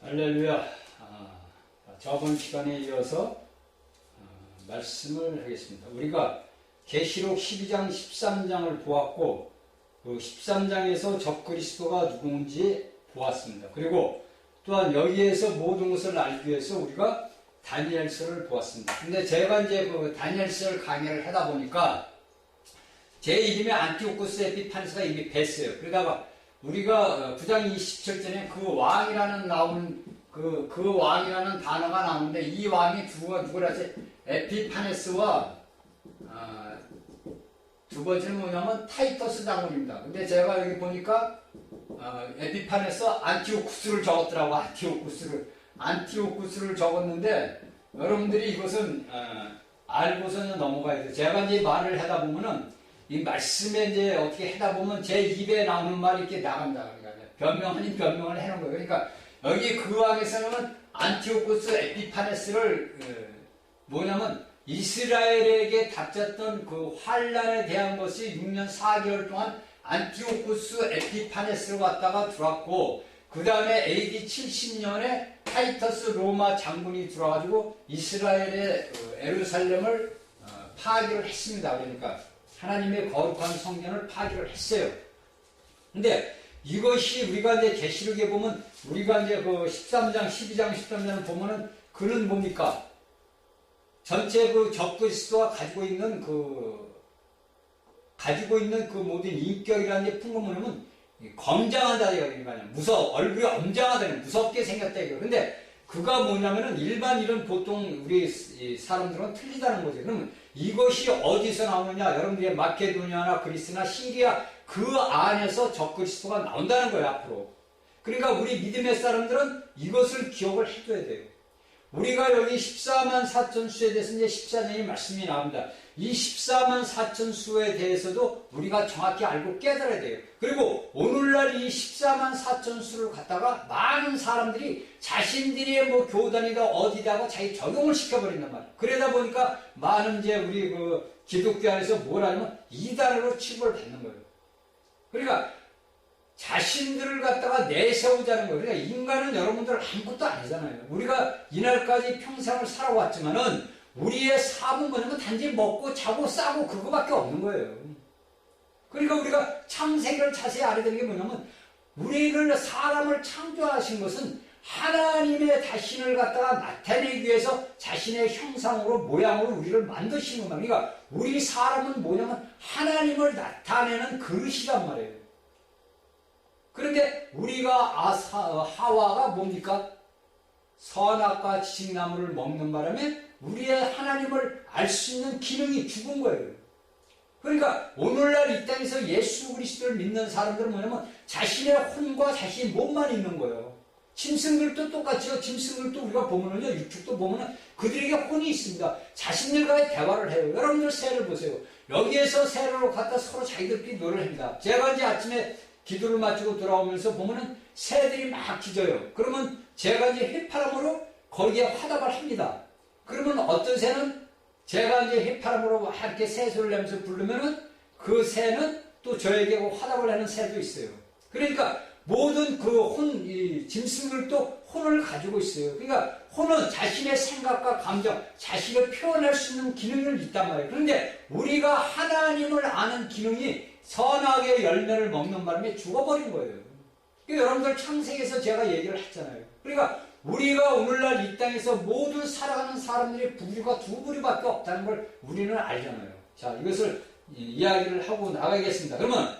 할렐루야. 저번 시간에 이어서 말씀을 하겠습니다. 우리가 계시록 12장, 13장을 보았고 그 13장에서 적그리스도가 누구인지 보았습니다. 그리고 또한 여기에서 모든 것을 알기 위해서 우리가 다니엘서를 보았습니다. 근데 제가 이제 그 다니엘서를 강의를 하다 보니까 제 이름이 안티오쿠스 에피파네스가 이미 뱄어요. 그러다가 우리가 9장 27절에 그 왕이라는 나오는 그 왕이라는 단어가 나오는데 이 왕이 누구라지? 에피파네스와 두 번째는 뭐냐면 타이터스 장군입니다. 근데 제가 여기 보니까 에피파네스 안티오쿠스를 적었더라고. 안티오쿠스를 적었는데 여러분들이 이것은 알고서는 넘어가야 돼요. 제가 이제 말을 하다 보면은 이 말씀에 이제 어떻게 하다 보면 제 입에 나오는 말이 이렇게 나간다. 그러니까 변명 아닌 변명을 해놓은 거예요. 그러니까 여기 그 왕에서는 안티오쿠스 에피파네스를 뭐냐면 이스라엘에게 닥쳤던 그 환란에 대한 것이 6년 4개월 동안 안티오쿠스 에피파네스로 갔다가 들어왔고 그 다음에 AD 70년에 타이터스 로마 장군이 들어와가지고 이스라엘의 에루살렘을 파괴를 했습니다. 그러니까 하나님의 거룩한 성전을 파괴를 했어요. 근데 이것이 우리가 이제 계시록에 보면 우리가 이제 그 13장, 12장, 13장을 보면은 그는 뭡니까? 전체 그 적그리스도가 가지고 있는 그 모든 인격이라는 게 풍부하면 검장하다 이거 아니야. 얼굴이 엄장하다, 무섭게 생겼다 이거. 근데 그가 뭐냐면은 일반인은 보통 우리 사람들은 틀리다는 거죠. 그러면 이것이 어디서 나오느냐? 여러분들의 마케도니아나 그리스나 시리아 그 안에서 적그리스도가 나온다는 거예요, 앞으로. 그러니까 우리 믿음의 사람들은 이것을 기억을 해줘야 돼요. 우리가 여기 14만 4천 수에 대해서 이제 14장의 말씀이 나옵니다. 이 14만 4천 수에 대해서도 우리가 정확히 알고 깨달아야 돼요. 그리고 오늘날 이 14만 4천 수를 갖다가 많은 사람들이 자신들이 뭐 교단이다 어디다가 자기 적용을 시켜버린단 말이에요. 그러다 보니까 많은 이제 우리 그 기독교 안에서 뭘 하냐면 이단으로 취급을 받는 거예요. 그러니까 자신들을 갖다가 내세우자는 거예요. 그러니까 인간은 여러분들 아무것도 아니잖아요. 우리가 이날까지 평생을 살아왔지만은 우리의 삶은 뭐냐면 단지 먹고 자고 싸고 그거밖에 없는 거예요. 그러니까 우리가 창세기를 자세히 알아야 되는 게 뭐냐면 우리를 사람을 창조하신 것은 하나님의 자신을 갖다가 나타내기 위해서 자신의 형상으로 모양으로 우리를 만드신 겁니다. 그러니까 우리 사람은 뭐냐면 하나님을 나타내는 그릇이란 말이에요. 그런데 우리가 하와가 뭡니까? 선악과 지식나무를 먹는 바람에 우리의 하나님을 알 수 있는 기능이 죽은 거예요. 그러니까 오늘날 이 땅에서 예수 그리스도를 믿는 사람들은 뭐냐면 자신의 혼과 자신의 몸만 있는 거예요. 짐승들도 똑같이요. 짐승들도 우리가 보면은요, 육축도 보면은 그들에게 혼이 있습니다. 자신들과의 대화를 해요. 여러분들 새를 보세요. 여기에서 새를 갖다 서로 자기들끼리 노래를 합니다. 제가 이제 아침에 기도를 마치고 돌아오면서 보면은 새들이 막 짖어요. 그러면 제가 이제 휘파람으로 거기에 화답을 합니다. 그러면 어떤 새는 제가 이제 휘파람으로 막 이렇게 새소리를 내면서 부르면은 그 새는 또 저에게 화답을 하는 새도 있어요. 그러니까 모든 짐승들도 혼을 가지고 있어요. 그러니까 혼은 자신의 생각과 감정, 자신을 표현할 수 있는 기능이 있단 말이에요. 그런데 우리가 하나님을 아는 기능이 선악의 열매를 먹는 바람에 죽어버린 거예요. 그러니까 여러분들 창세기에서 제가 얘기를 했잖아요. 그러니까 우리가 오늘날 이 땅에서 모든 살아가는 사람들의 부류가 두 부류밖에 없다는 걸 우리는 알잖아요. 자, 이것을 이야기를 하고 나가겠습니다. 그러면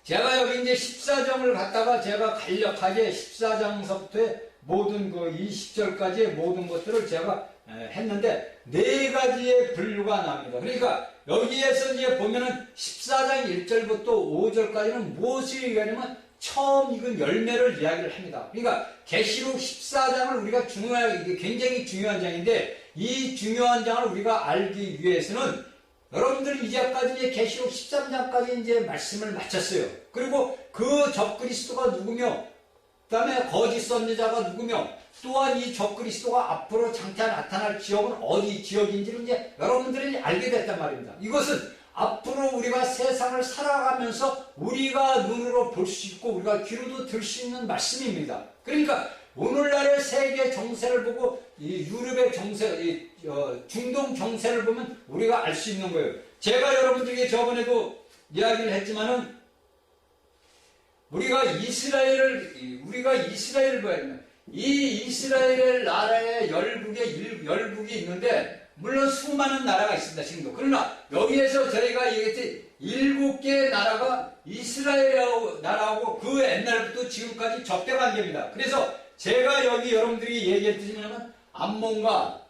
제가 여기 이제 14장을 갖다가 제가 간략하게 14장서부터의 모든 그 20절까지의 모든 것들을 제가 했는데 네 가지의 분류가 납니다. 그러니까 여기에서 이제 보면은 14장 1절부터 5절까지는 무엇을 얘기하냐면 처음 익은 열매를 이야기를 합니다. 그러니까 계시록 14장을 우리가 이게 굉장히 중요한 장인데 이 중요한 장을 우리가 알기 위해서는 여러분들이 이제까지 이제 계시록 13장까지 이제 말씀을 마쳤어요. 그리고 그 적그리스도가 누구며, 그 다음에 거짓 선지자가 누구며, 또한 이 적그리스도가 앞으로 장차 나타날 지역은 어디 지역인지를 이제 여러분들이 알게 됐단 말입니다. 이것은 앞으로 우리가 세상을 살아가면서 우리가 눈으로 볼 수 있고 우리가 귀로도 들을 수 있는 말씀입니다. 그러니까 오늘날의 세계 정세를 보고 이 유럽의 정세, 중동 정세를 보면 우리가 알 수 있는 거예요. 제가 여러분들에게 저번에도 이야기를 했지만은 우리가 이스라엘을 봐야 됩니다. 이 이스라엘 나라의 열국이 있는데 물론 수많은 나라가 있습니다. 지금도. 그러나 여기에서 저희가 얘기했지 7개의 나라가 이스라엘 나라하고 그 옛날부터 지금까지 적대관계입니다. 그래서 제가 여기 여러분들이 얘기했지만 암몬과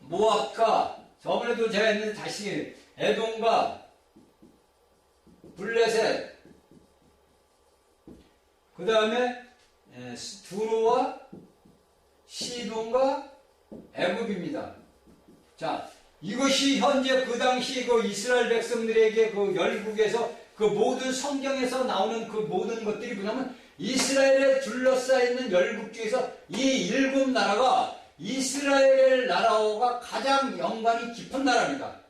모압과 저번에도 제가 했는데 다시 에돔과 블레셋 그 다음에 두로와 시돈과 애굽입니다. 자, 이것이 현재 그 당시 그 이스라엘 백성들에게 그 열국에서 그 모든 성경에서 나오는 그 모든 것들이 뭐냐면 이스라엘에 둘러싸여 있는 열국 중에서 이 7나라가 이스라엘 나라와 가장 연관이 깊은 나라입니다.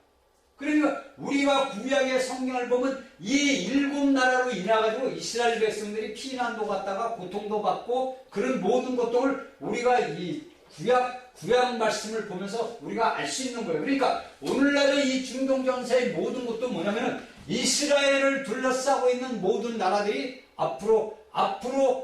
그러니까 우리가 구약의 성경을 보면 이 7나라로 인해가지고 이스라엘 백성들이 피난도 갔다가 고통도 받고 그런 모든 것들을 우리가 이 구약 말씀을 보면서 우리가 알 수 있는 거예요. 그러니까 오늘날의 이 중동 정세의 모든 것도 뭐냐면은 이스라엘을 둘러싸고 있는 모든 나라들이 앞으로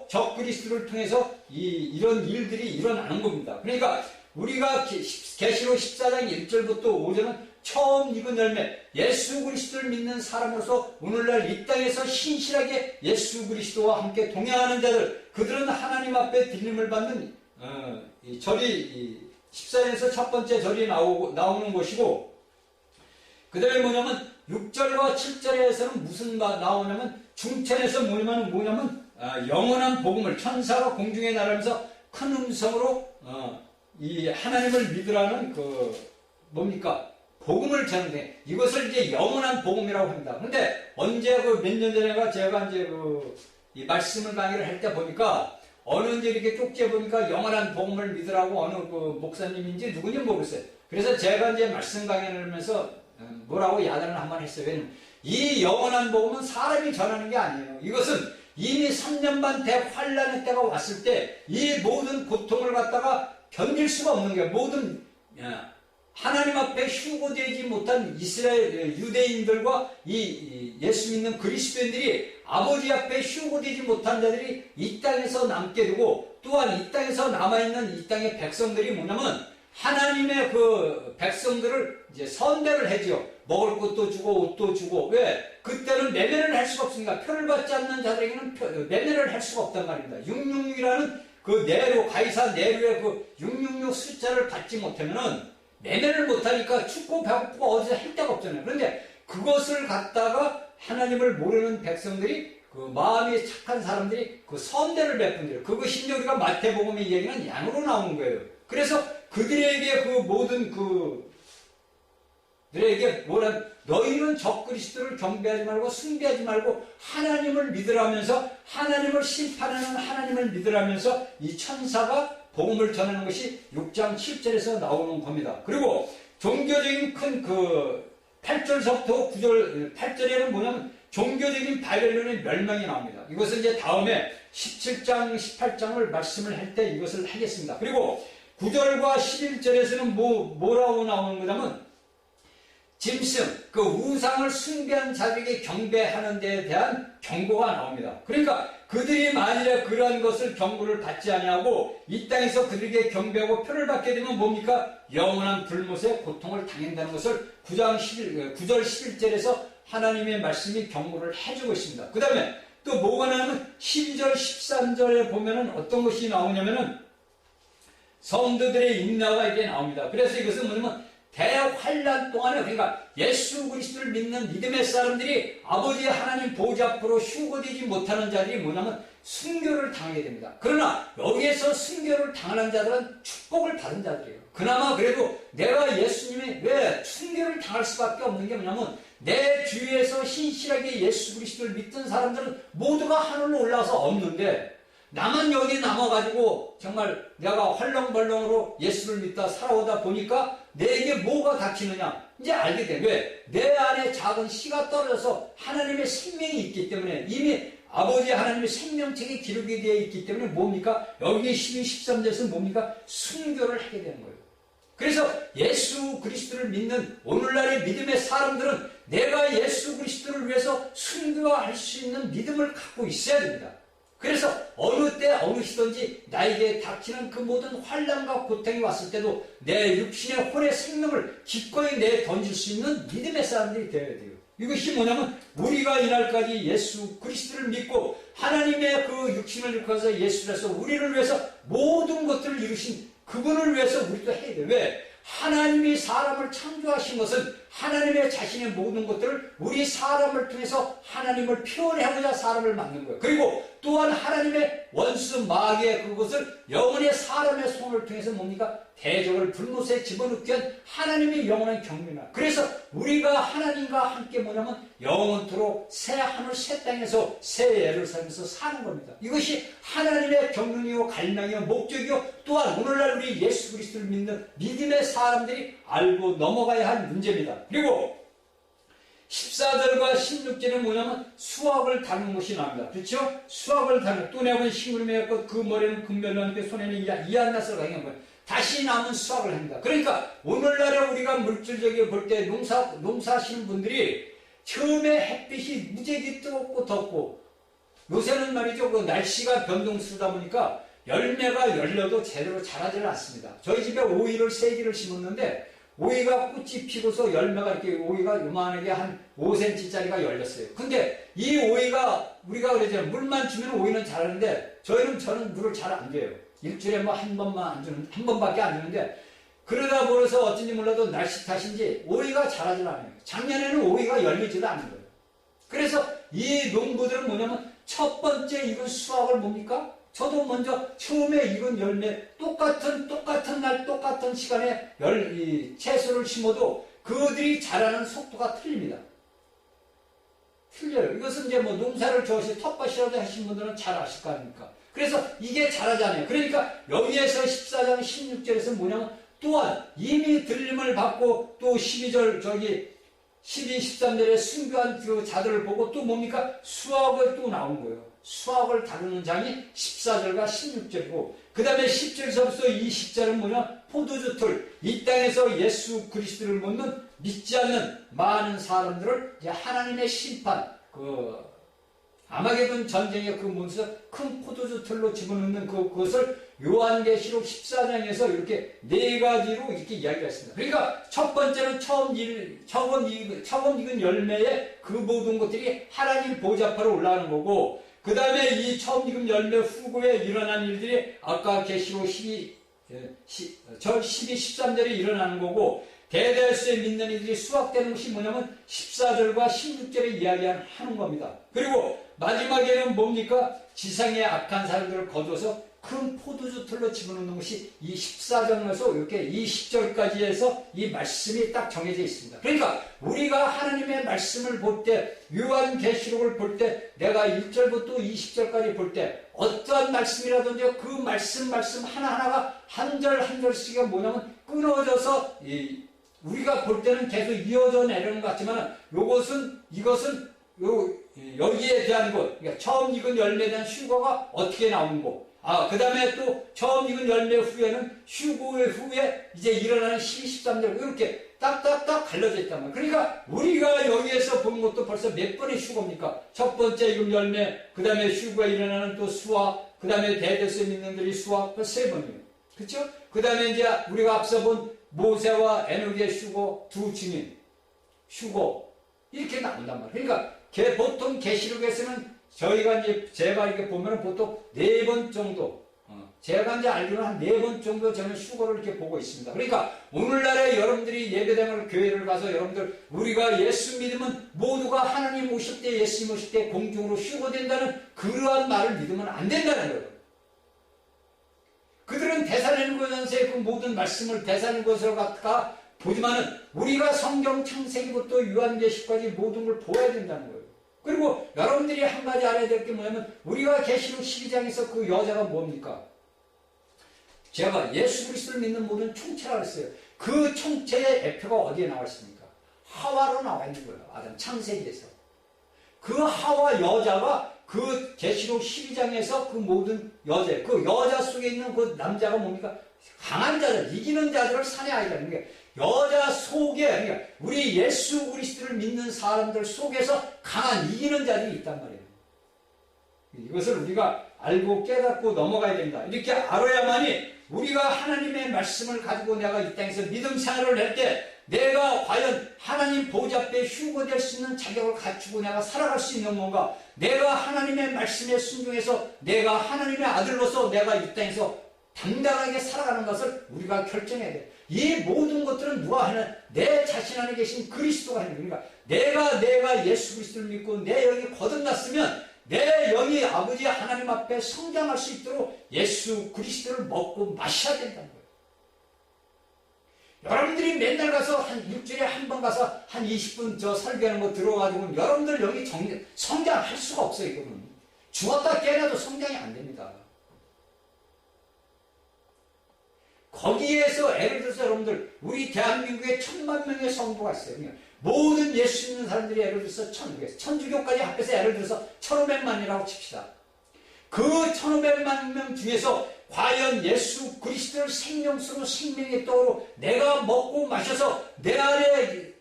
적그리스도를 통해서 이런 일들이 일어나는 겁니다. 그러니까 우리가 계시록 14장 1절부터 5절은 처음 익은 열매, 예수 그리스도를 믿는 사람으로서 오늘날 이 땅에서 신실하게 예수 그리스도와 함께 동행하는 자들, 그들은 하나님 앞에 들림을 받는 이 절이 14장에서 첫 번째 절이 나오는 것이고, 그 다음에 뭐냐면 6절과 7절에서는 무슨 나오냐면 중천에서 뭐냐면 영원한 복음을 천사가 공중에 날아가면서 큰 음성으로 이 하나님을 믿으라는 뭡니까? 복음을 전하는데 이것을 이제 영원한 복음이라고 합니다. 근데 언제 몇 년 전에가 제가 이제 이 말씀을 강의를 할 때 보니까 어느 이제 이렇게 쪽지에 보니까 영원한 복음을 믿으라고 어느 목사님인지 누군지 모르겠어요. 그래서 제가 이제 말씀 강의를 하면서 뭐라고 야단을 한번 했어요. 왜냐면 이 영원한 복음은 사람이 전하는 게 아니에요. 이것은 이미 3년 반 대환란의 때가 왔을 때 이 모든 고통을 갖다가 견딜 수가 없는 거예요. 모든 하나님 앞에 휴고되지 못한 이스라엘 유대인들과 이 예수 믿는 그리스도인들이 아버지 앞에 휴고되지 못한 자들이 이 땅에서 남게 되고, 또한 이 땅에서 남아있는 이 땅의 백성들이 뭐냐면 하나님의 그 백성들을 이제 선대를 해지요. 먹을 것도 주고 옷도 주고. 왜? 그때는 매매를 할 수가 없으니까. 표를 받지 않는 자들에게는 매매를 할 수가 없단 말입니다. 666이라는 그 네로, 가이사 네로의 그 666 숫자를 받지 못하면은 매매를 못하니까 춥고 배고프고 어디서 할 데가 없잖아요. 그런데 그것을 갖다가 하나님을 모르는 백성들이, 그 마음이 착한 사람들이 그 선대를 베푼대요. 그것이 이제 우리가 마태복음의 얘기는 양으로 나오는 거예요. 그래서 그들에게 그 모든 그들에게 너희는 적그리스도를 경배하지 말고 숭배하지 말고 하나님을 믿으라면서, 하나님을 심판하는 하나님을 믿으라면서 이 천사가 복음을 전하는 것이 6장 7절에서 나오는 겁니다. 그리고 종교적인 큰 8절서부터 9절, 8절에는 뭐냐면 종교적인 바벨론의 멸망이 나옵니다. 이것은 이제 다음에 17장, 18장을 말씀을 할 때 이것을 하겠습니다. 그리고 9절과 11절에서는 뭐라고 나오는 거냐면 짐승, 그 우상을 숭배한 자들에게 경배하는 데에 대한 경고가 나옵니다. 그러니까 그들이 만일에 그러한 것을 경고를 받지 아니하고 이 땅에서 그들에게 경배하고 표를 받게 되면 뭡니까? 영원한 불못의 고통을 당한다는 것을 9절 11절에서 하나님의 말씀이 경고를 해주고 있습니다. 그 다음에 또 뭐가 나오면 12절 13절에 보면은 어떤 것이 나오냐면은 성도들의 인내가 이게 나옵니다. 그래서 이것은 뭐냐면 대환란 동안에, 그러니까 예수 그리스도를 믿는 믿음의 사람들이 아버지 하나님 보좌 앞으로 휴거되지 못하는 자들이 뭐냐면 순교를 당하게 됩니다. 그러나 여기에서 순교를 당하는 자들은 축복을 받은 자들이에요. 그나마 그래도 내가 예수님이 왜 순교를 당할 수밖에 없는 게 뭐냐면 내 주위에서 신실하게 예수 그리스도를 믿던 사람들은 모두가 하늘로 올라와서 없는데 나만 여기 남아가지고 정말 내가 헐렁벌렁으로 예수를 믿다 살아오다 보니까 내게 뭐가 닥치느냐? 이제 알게 돼. 왜? 내 안에 작은 씨가 떨어져서 하나님의 생명이 있기 때문에 이미 아버지 하나님의 생명책에 기록이 되어 있기 때문에 뭡니까? 여기 12, 13절에서 뭡니까? 순교를 하게 되는 거예요. 그래서 예수 그리스도를 믿는 오늘날의 믿음의 사람들은 내가 예수 그리스도를 위해서 순교할 수 있는 믿음을 갖고 있어야 됩니다. 그래서 어느 때 어느 시든지 나에게 닥치는 그 모든 환난과 고통이 왔을 때도 내 육신의 혼의 생명을 기꺼이 내 던질 수 있는 믿음의 사람들이 되어야 돼요. 이것이 뭐냐면 우리가 이날까지 예수 그리스도를 믿고 하나님의 그 육신을 일컬어서 예수라서 우리를 위해서 모든 것들을 이루신 그분을 위해서 우리도 해야 돼요. 왜? 하나님이 사람을 창조하신 것은 하나님의 자신의 모든 것들을 우리 사람을 통해서 하나님을 표현하고자 사람을 만든 거예요. 그리고 또한 하나님의 원수 마귀의 그것을 영원의 사람의 손을 통해서 뭡니까? 대적을 불못에 집어넣기 위한 하나님의 영원한 경륜이나. 그래서 우리가 하나님과 함께 뭐냐면 영원토록 새 하늘 새 땅에서 새 예루살렘에서 사는 겁니다. 이것이 하나님의 경륜이요 갈망이요 목적이요 또한 오늘날 우리 예수 그리스도를 믿는 믿음의 사람들이 알고 넘어가야 할 문제입니다. 그리고 14절과 16절은 뭐냐면 수학을 다루는 것이 나옵니다. 그렇죠? 수학을 다루는 또 내가 싱그름의 것 그 머리는 금별로 그 손에는 이안나스를 강한 거예요. 다시 남은 수학을 합니다. 그러니까 오늘날에 우리가 물질적으로 볼 때 농사하시는 분들이 처음에 햇빛이 무지하게 뜨겁고 덥고 요새는 말이죠. 그 날씨가 변동스러다 보니까 열매가 열려도 제대로 자라지는 않습니다. 저희 집에 오이를 3개를 심었는데 오이가 꽃이 피고서 열매가 이렇게 오이가 요만하게 한 5cm짜리가 열렸어요. 근데 이 오이가 우리가 그러잖아요. 물만 주면 오이는 자라는데 저는 물을 잘 안 줘요. 일주일에 뭐 한 번밖에 안 주는데 그러다 보면서 어쩐지 몰라도 날씨 탓인지 오이가 자라질 않아요. 작년에는 오이가 열리지도 않은 거예요. 그래서 이 농부들은 뭐냐면 첫 번째 이건 수확을 뭡니까? 저도 먼저 처음에 익은 열매 똑같은 날 똑같은 시간에 채소를 심어도 그들이 자라는 속도가 틀립니다. 틀려요. 이것은 이제 뭐 농사를 좋아하시 텃밭이라도 하신 분들은 잘 아실 거 아닙니까? 그래서 이게 잘하잖아요. 그러니까 여기에서 14장 16절에서 뭐냐면 또한 이미 들림을 받고 또 12절 12, 13절에 순교한 그 자들을 보고 또 뭡니까? 수학을 또 나온 거예요. 수학을 다루는 장이 14절과 16절이고 그 다음에 10절에서부터 20절은 뭐냐? 포도주 틀. 이 땅에서 예수 그리스도를 믿지 않는 많은 사람들을 이제 하나님의 심판 아마게돈 전쟁의 그 문서 큰 포도주 틀로 집어넣는 그것을 요한계시록 14장에서 이렇게 4가지로 이렇게 이야기가 있습니다. 그러니까 첫 번째는 처음 익은 열매의 그 모든 것들이 하나님 보좌파로 올라가는 거고 그 다음에 이 처음 익은 열매 후고에 일어난 일들이 아까 계시록 12, 13절에 일어나는 거고 대대수에 믿는 이들이 수확되는 것이 뭐냐면 14절과 16절에 이야기하는 겁니다. 그리고 마지막에는 뭡니까? 지상의 악한 사람들을 거둬서 큰 포도주 틀로 집어넣는 것이 이 14장에서 이렇게 20절까지 해서 이 말씀이 딱 정해져 있습니다. 그러니까 우리가 하나님의 말씀을 볼 때 요한계시록을 볼 때 내가 1절부터 20절까지 볼 때 어떠한 말씀이라든지 그 말씀 하나하나가 한 절 한 절씩이 뭐냐면 끊어져서 우리가 볼 때는 계속 이어져 내려오는 것 같지만 이것은 여기에 대한 것, 그러니까 처음 익은 열매에 대한 휴거가 어떻게 나오는 거. 그 다음에 또 처음 익은 열매 후에는 휴거 후에 이제 일어나는 12, 13절 이렇게 딱딱딱 갈려져 있단 말이에요. 그러니까 우리가 여기에서 본 것도 벌써 몇 번의 휴거입니까? 첫 번째 익은 열매, 그 다음에 휴거에 일어나는 또 수확, 그 다음에 대대수에 믿는들이 수확, 그 3번이에요. 그렇죠? 그 다음에 이제 우리가 앞서 본 모세와 에녹의 휴거, 2 증인, 휴거 이렇게 나온단 말이에요. 그러니까 보통 계시록에서는 제가 이렇게 보면은 보통 4번 정도, 제가 이제 알기로는 한 4번 정도 저는 휴거를 이렇게 보고 있습니다. 그러니까 오늘날에 여러분들이 예배당을 교회를 가서 여러분들 우리가 예수 믿으면 모두가 하나님 오실 때 예수님 오실 때 공중으로 휴거된다는 그러한 말을 믿으면 안 된다는 거예요. 그들은 데살로니가전서의 그 모든 말씀을 데살로니가전서 갖다가 보지만은 우리가 성경 창세기부터 요한계시까지 모든 걸 보아야 된다는 거예요. 그리고 여러분들이 한 가지 알아야 될 게 뭐냐면 우리가 계시록 12장에서 그 여자가 뭡니까? 제가 예수 그리스도를 믿는 모든 총체라고 했어요. 그 총체의 애표가 어디에 나와 있습니까? 하와로 나와 있는 거예요. 아담 창세기에서. 그 하와 여자가 그 계시록 12장에서 그 모든 여자, 그 여자 속에 있는 그 남자가 뭡니까? 강한 자들, 이기는 자들을 사냥하겠다는 게 여자 속에, 그러니까 우리 예수 그리스도를 믿는 사람들 속에서 강한 이기는 자들이 있단 말이에요. 이것을 우리가 알고 깨닫고 넘어가야 됩니다. 이렇게 알아야만이 우리가 하나님의 말씀을 가지고 내가 이 땅에서 믿음 생활을 할 때 내가 과연 하나님 보좌 앞에 휴거될 수 있는 자격을 갖추고 내가 살아갈 수 있는 건가? 내가 하나님의 말씀에 순종해서 내가 하나님의 아들로서 내가 이 땅에서 당당하게 살아가는 것을 우리가 결정해야 돼요. 이 모든 것들은 누가 하는? 내 자신 안에 계신 그리스도가 하는 거니까 내가 예수 그리스도를 믿고 내 영이 거듭났으면 내 영이 아버지 하나님 앞에 성장할 수 있도록 예수 그리스도를 먹고 마셔야 된다는 거예요. 여러분들이 맨날 가서 한 일주일에 한 번 가서 한 20분 저 설교하는 거 들어가지고 여러분들 영이 성장할 수가 없어요. 이거는 죽었다 깨어나도 성장이 안 됩니다. 거기에서 예를 들어서 여러분들 우리 대한민국에 1000만 명의 성도가 있어요. 모든 예수 믿는 사람들이 예를 들어서 천주교까지 합해서 예를 들어서 1500만이라고 칩시다. 그 1500만 명 중에서 과연 예수 그리스도를 생명수로 생명의 떡으로 내가 먹고 마셔서 내 안에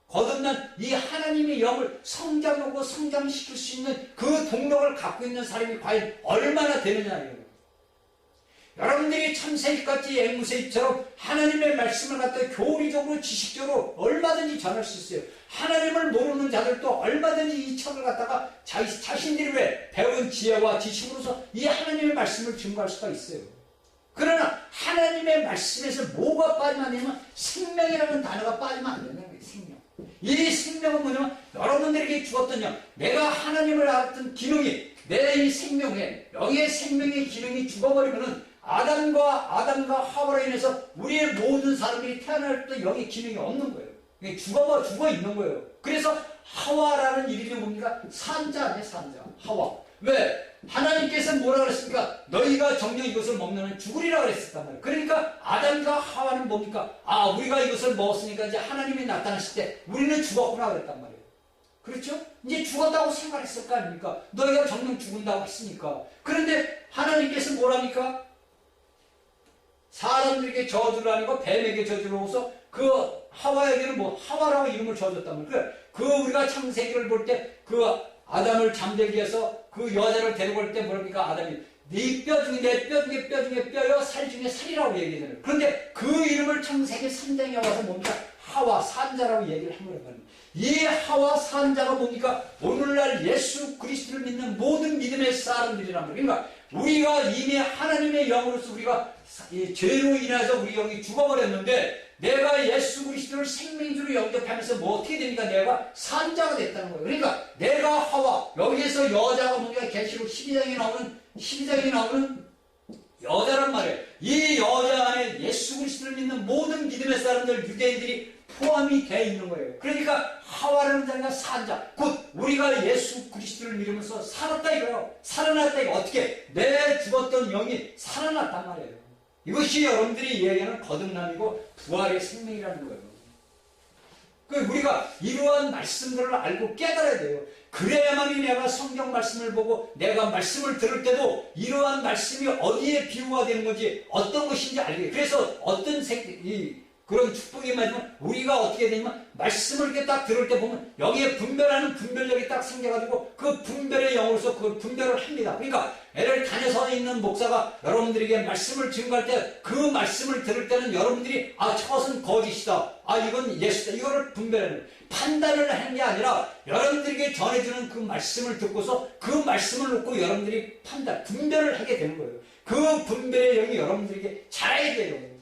거듭난 이 하나님의 영을 성장하고 성장시킬 수 있는 그 동력을 갖고 있는 사람이 과연 얼마나 되느냐예요. 여러분들이 창세기까지 앵무새처럼 하나님의 말씀을 갖다 교리적으로 지식적으로 얼마든지 전할 수 있어요. 하나님을 모르는 자들도 얼마든지 이 책을 갖다가 자신들이 왜 배운 지혜와 지식으로서 이 하나님의 말씀을 증거할 수가 있어요. 그러나 하나님의 말씀에서 뭐가 빠지면 안 되냐면 생명이라는 단어가 빠지면 안 된다는 거예요. 생명. 이 생명은 뭐냐면 여러분들에게 주었던 영, 내가 하나님을 알았던 기능이 내 이 생명에 영의 생명의 기능이 죽어버리면은 아담과 하와로 인해서 우리의 모든 사람들이 태어날 때 영의 기능이 없는 거예요. 죽어 있는 거예요. 그래서 하와라는 이름이 뭡니까? 산자네, 산자. 하와. 왜? 하나님께서 뭐라 그랬습니까? 너희가 정녕 이것을 먹으면 죽으리라 그랬었단 말이에요. 그러니까 아담과 하와는 뭡니까? 우리가 이것을 먹었으니까 이제 하나님이 나타났을 때 우리는 죽었구나 그랬단 말이에요. 그렇죠? 이제 죽었다고 생각했을 거 아닙니까? 너희가 정녕 죽는다고 했으니까. 그런데 하나님께서 뭐랍니까? 사람들에게 저주를 하니까 뱀에게 저주를 하고서 그 하와에게는 하와라고 이름을 지어줬단 말이에요. 그 우리가 창세기를 볼 때 그 아담을 잠들게 해서 그 여자를 데리고 올 때 뭐랍니까? 아담이 네 뼈 중에 내 뼈 중에 뼈 중에 뼈여 살 중에 살이라고 얘기하잖아요. 그런데 그 이름을 창세기 3장에 와서 뭡니까? 하와 산자라고 얘기를 한 거란 말이에요. 이 하와 산자가 뭡니까? 오늘날 예수 그리스도를 믿는 모든 믿음의 사람들이란 말이에요. 그러니까 우리가 이미 하나님의 영으로서 우리가 죄로 인해서 우리 영이 죽어버렸는데 내가 예수 그리스도를 생명주로 영접하면서 어떻게 됩니까? 내가 산자가 됐다는 거예요. 그러니까 내가 하와, 여기에서 여자가 뭔가 계시록 12장에 나오는 여자란 말이에요. 이 여자 안에 예수 그리스도를 믿는 모든 믿음의 사람들, 유대인들이 포함이 되어 있는 거예요. 그러니까 하와라는 자가 산자, 곧 우리가 예수 그리스도를 믿으면서 살았다 이거예요. 살아났다 이거. 어떻게? 내 죽었던 영이 살아났단 말이에요. 이것이 여러분들이 얘기하는 거듭남이고 부활의 생명이라는 거예요. 우리가 이러한 말씀들을 알고 깨달아야 돼요. 그래야만이 내가 성경 말씀을 보고 내가 말씀을 들을 때도 이러한 말씀이 어디에 비유가 되는 건지 어떤 것인지 알게 돼요. 그래서 어떤 그런 축복이 맞으면 우리가 어떻게 되냐면 말씀을 이렇게 딱 들을 때 보면 여기에 분별하는 분별력이 딱 생겨가지고 그 분별의 영으로서 그 분별을 합니다. 그러니까 애를 다녀서 있는 목사가 여러분들에게 말씀을 증거할 때 그 말씀을 들을 때는 여러분들이 저것은 거짓이다, 이건 예수다, 이거를 분별하는 판단을 하는 게 아니라 여러분들에게 전해주는 그 말씀을 듣고서 그 말씀을 놓고 여러분들이 분별을 하게 되는 거예요. 그 분별의 영이 여러분들에게 자라야 돼요.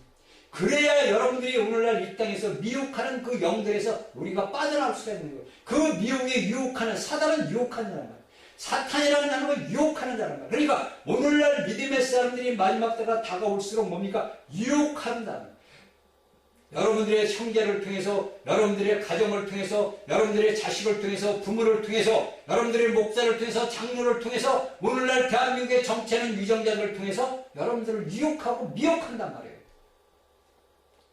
그래야 여러분들이 오늘날 이 땅에서 미혹하는 그 영들에서 우리가 빠져나올 수가 있는 거예요. 그 미혹에 유혹하는, 사단은 유혹하는 자란 말이에요. 사탄이라는 단어가 유혹하는 자란 말이에요. 그러니까 오늘날 믿음의 사람들이 마지막 때가 다가올수록 뭡니까? 유혹한다. 여러분들의 형제를 통해서, 여러분들의 가정을 통해서, 여러분들의 자식을 통해서, 부모를 통해서, 여러분들의 목사를 통해서, 장로를 통해서, 오늘날 대한민국의 정체는 위정자들을 통해서 여러분들을 유혹하고 미혹한단 말이에요.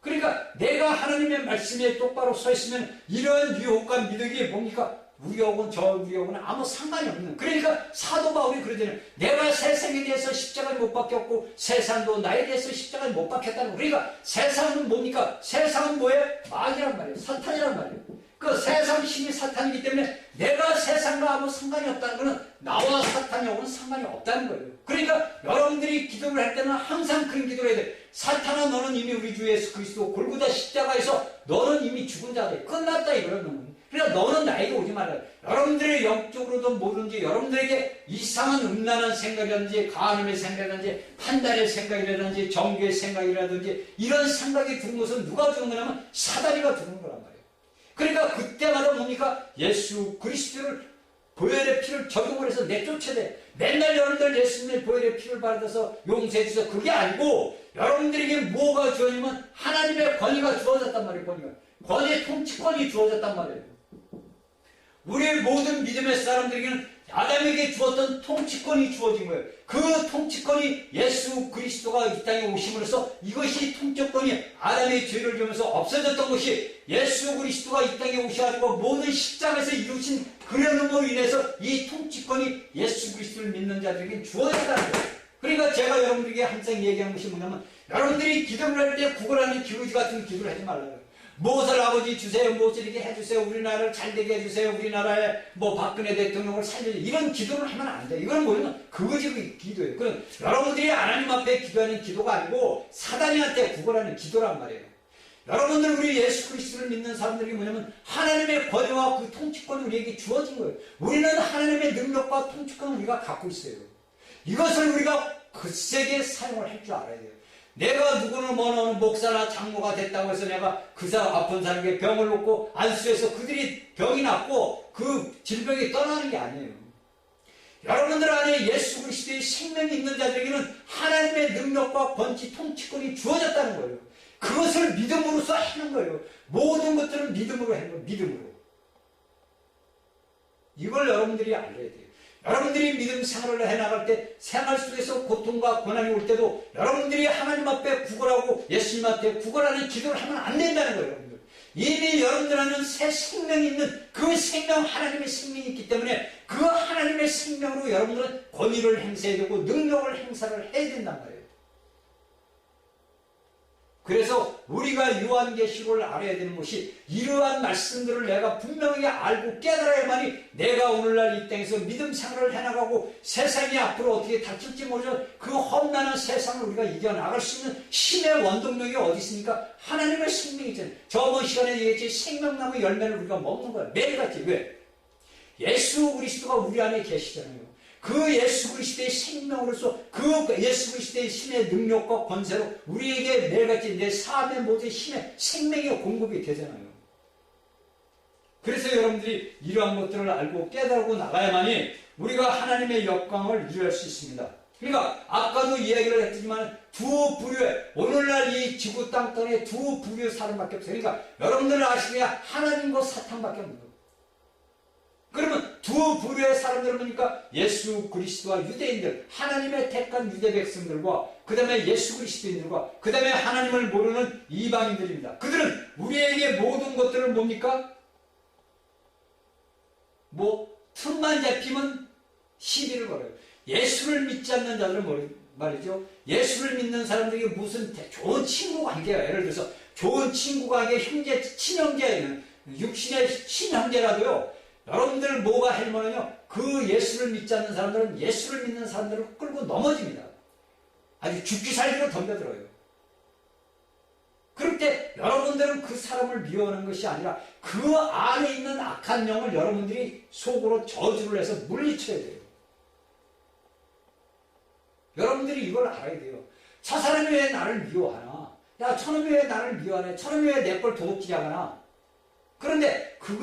그러니까 내가 하나님의 말씀에 똑바로 서 있으면 이런 유혹과 미덕이 뭡니까? 우리하고는 저 우리하고는 아무 상관이 없는. 그러니까 사도 바울이 그러잖아요. 내가 세상에 대해서 십자가를 못 박혔고 세상도 나에 대해서 십자가를 못 박혔다는 거. 그러니까 세상은 뭡니까? 세상은 뭐예요? 마귀란 말이에요. 사탄이란 말이에요. 그 세상 힘이 사탄이기 때문에 내가 세상과 아무 상관이 없다는 것은 나와 사탄하고는 상관이 없다는 거예요. 그러니까 여러분들이 기도를 할 때는 항상 그런 기도를 해야 돼요. 사탄아, 너는 이미 우리 주 예수 그리스도 골고다 십자가에서 너는 이미 죽은 자다. 끝났다 이거예요. 너는. 그러니까 너는 나에게 오지 말라. 여러분들의 영적으로든 뭐든지 여러분들에게 이상한 음란한 생각이라든지 가늠의 생각이라든지 판단의 생각이라든지 정죄의 생각이라든지 이런 생각이 드는 것은 누가 주는 거냐면 사단이가 주는 거란 말이에요. 그러니까 그때마다 뭡니까? 예수 그리스도를 보혈의 피를 적용을 해서 내쫓아야 돼. 맨날 여러분들 예수님의 보혈의 피를 받아서 용서해 주셔서 그게 아니고 여러분들에게 뭐가 주어지면 하나님의 권위가 주어졌단 말이에요. 권위의 통치권이 주어졌단 말이에요. 우리의 모든 믿음의 사람들에게는 아담에게 주었던 통치권이 주어진 거예요. 그 통치권이 예수 그리스도가 이 땅에 오심으로써 이것이 통치권이 아담의 죄를 지면서 없어졌던 것이 예수 그리스도가 이 땅에 오셔가지고 모든 십자가에서 이루신 그러므로 인해서 이 통치권이 예수 그리스도를 믿는 자들에게 주어졌다는 거예요. 그러니까 제가 여러분들에게 항상 얘기하는 것이 뭐냐면 여러분들이 기도를 할 때 구걸하는 기우지 같은 기도를 하지 말라고요. 무엇을 아버지 주세요, 무엇을 이렇게 해주세요, 우리나라를 잘되게 해주세요, 우리나라에 뭐 박근혜 대통령을 살려주세요, 이런 기도를 하면 안 돼. 이건 뭐냐면 그거지 기도예요. 그럼 여러분들이 하나님 앞에 기도하는 기도가 아니고 사단이한테 구걸하는 기도란 말이에요. 여러분들 우리 예수 그리스도를 믿는 사람들이 뭐냐면 하나님의 권위와 그 통치권이 우리에게 주어진 거예요. 우리는 하나님의 능력과 통치권을 우리가 갖고 있어요. 이것을 우리가 굳세게 사용을 할 줄 알아야 돼요. 내가 누구는 어느 목사나 장로가 됐다고 해서 내가 그 사람 아픈 사람에게 병을 놓고 안수해서 그들이 병이 낫고 그 질병이 떠나는 게 아니에요. 여러분들 안에 예수 그리스도의 생명이 있는 자들에게는 하나님의 능력과 권치 통치권이 주어졌다는 거예요. 그것을 믿음으로써 하는 거예요. 모든 것들은 믿음으로 하는 거예요. 믿음으로. 이걸 여러분들이 알아야 돼요. 여러분들이 믿음 생활을 해나갈 때 생활 속에서 고통과 고난이 올 때도 여러분들이 하나님 앞에 구걸하고 예수님 앞에 구걸하는 기도를 하면 안 된다는 거예요. 여러분들. 이미 여러분들 안에는 새 생명이 있는 그 생명, 하나님의 생명이 있기 때문에 그 하나님의 생명으로 여러분들은 권위를 행사해야 되고 능력을 행사를 해야 된단 말이에요. 그래서 우리가 요한계시록을 알아야 되는 것이 이러한 말씀들을 내가 분명히 알고 깨달아야만이 내가 오늘날 이 땅에서 믿음 생활을 해나가고 세상이 앞으로 어떻게 닥칠지 모르는 그 험난한 세상을 우리가 이겨나갈 수 있는 힘의 원동력이 어디 있습니까? 하나님의 생명이 있잖아요. 저번 시간에 얘기했지 생명나무 열매를 우리가 먹는 거야. 매일같이. 왜? 예수 그리스도가 우리 안에 계시잖아요. 그 예수 그리스도의 생명으로서 그 예수 그리스도의 힘의 능력과 권세로 우리에게 매일같이 내 삶의 모든 힘의 생명이 공급이 되잖아요. 그래서 여러분들이 이러한 것들을 알고 깨달고 나가야만이 우리가 하나님의 영광을 이루어갈 수 있습니다. 그러니까 아까도 이야기를 했지만 두 부류의 오늘날 이 지구 땅덩이에 두 부류의 사람밖에 없어요. 그러니까 여러분들 아시기야 하나님과 사탄밖에 없는 거예요. 그러면 두 부류의 사람들은 뭡니까? 예수 그리스도와 유대인들, 하나님의 택한 유대 백성들과 그 다음에 예수 그리스도인들과 그 다음에 하나님을 모르는 이방인들입니다. 그들은 우리에게 모든 것들을 뭡니까? 틈만 잡히면 시비를 걸어요. 예수를 믿지 않는 자들은 말이죠. 예수를 믿는 사람들이 무슨 좋은 친구 관계야. 예를 들어서 좋은 친구 관계, 형제, 친형제, 육신의 친형제라도요. 여러분들 뭐가 할머니요? 그 예수를 믿지 않는 사람들은 예수를 믿는 사람들을 끌고 넘어집니다. 아주 죽기 살기로 덤벼들어요. 그럴 때 여러분들은 그 사람을 미워하는 것이 아니라 그 안에 있는 악한 영을 여러분들이 속으로 저주를 해서 물리쳐야 돼요. 여러분들이 이걸 알아야 돼요. 저 사람이 왜 나를 미워하나? 야, 저놈이 왜 나를 미워하네? 저놈이 왜 내 걸 도둑질이 하나? 그런데 그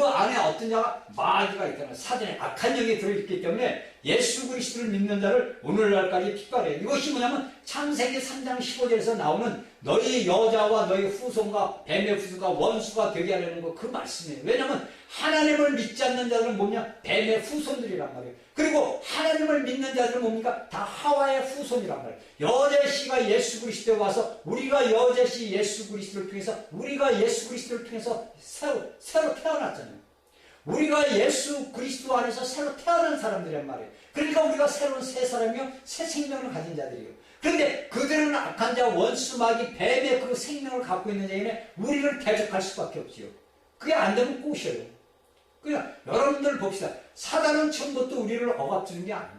안에 어떤 자가 마귀가 있잖아요. 사전에 악한 영이 들어있기 때문에 예수 그리스도를 믿는 자를 오늘날까지 핍박해요. 이것이 뭐냐면 창세기 3장 15절에서 나오는 너희 여자와 너희 후손과 뱀의 후손과 원수가 되게 하려는 거 그 말씀이에요. 왜냐하면 하나님을 믿지 않는 자들은 뭐냐? 뱀의 후손들이란 말이에요. 그리고 하나님을 믿는 자들은 뭡니까? 다 하와의 후손이란 말이에요. 여제 씨가 예수 그리스도에 와서 우리가 여제 씨 예수 그리스도를 통해서 우리가 예수 그리스도를 통해서 새로 태어났잖아요. 우리가 예수 그리스도 안에서 새로 태어난 사람들이란 말이에요. 그러니까 우리가 새로운 새 사람이요 새 생명을 가진 자들이에요. 그런데 그들은 악한 자 원수마귀 뱀의 그 생명을 갖고 있는 자에게 우리를 대적할 수밖에 없지요. 그게 안 되면 꼬셔요. 그냥 여러분들 봅시다. 사단은 처음부터 우리를 억압주는 게 아닙니다.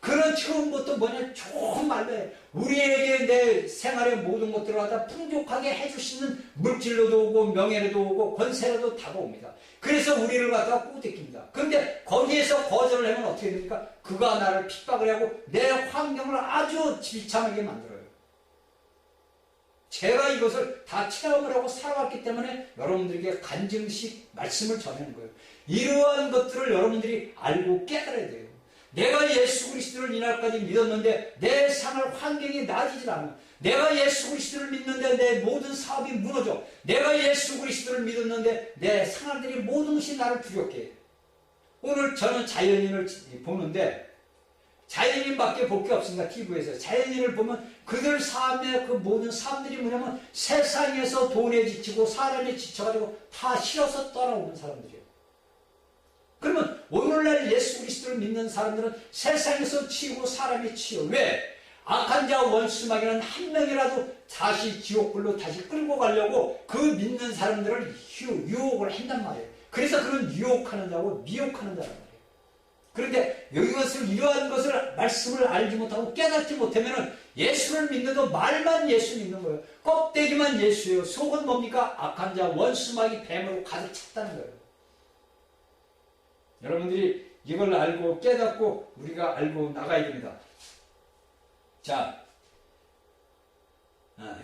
그는 처음부터 뭐냐 좋은 말로 해. 우리에게 내 생활의 모든 것들을 갖다 풍족하게 해줄 수 있는 물질로도 오고 명예로도 오고 권세로도 다가옵니다. 그래서 우리를 갖다가 꼬드깁니다. 그런데 거기에서 거절을 하면 어떻게 됩니까? 그가 나를 핍박을 하고 내 환경을 아주 비참하게 만들어요. 제가 이것을 다 체험을 하고 살아왔기 때문에 여러분들에게 간증식 말씀을 전하는 거예요. 이러한 것들을 여러분들이 알고 깨달아야 돼요. 내가 예수 그리스도를 이날까지 믿었는데 내 생활 환경이 나아지질 않아. 내가 예수 그리스도를 믿는데 내 모든 사업이 무너져. 내가 예수 그리스도를 믿었는데 내 생활들이 모든 것이 나를 두렵게 해. 오늘 저는 자연인을 보는데 자연인밖에 볼 게 없습니다. TV에서. 자연인을 보면 그들 삶의 그 모든 삶들이 뭐냐면 세상에서 돈에 지치고 사람에 지쳐가지고 다 싫어서 떠나오는 사람들이에요. 그러면 오늘날 예수 그리스도를 믿는 사람들은 세상에서 치이고 사람이 치여. 왜? 악한 자 원수마귀는 한 명이라도 다시 지옥불로 다시 끌고 가려고 그 믿는 사람들을 유혹을 한단 말이에요. 그래서 그런 유혹하는 자고 미혹하는 자란 말이에요. 그런데 이러한 것을 말씀을 알지 못하고 깨닫지 못하면 예수를 믿는도 말만 예수 믿는 거예요. 껍데기만 예수예요. 속은 뭡니까? 악한 자 원수마귀 뱀으로 가득 찼다는 거예요. 여러분들이 이걸 알고 깨닫고 우리가 알고 나가야 됩니다. 자,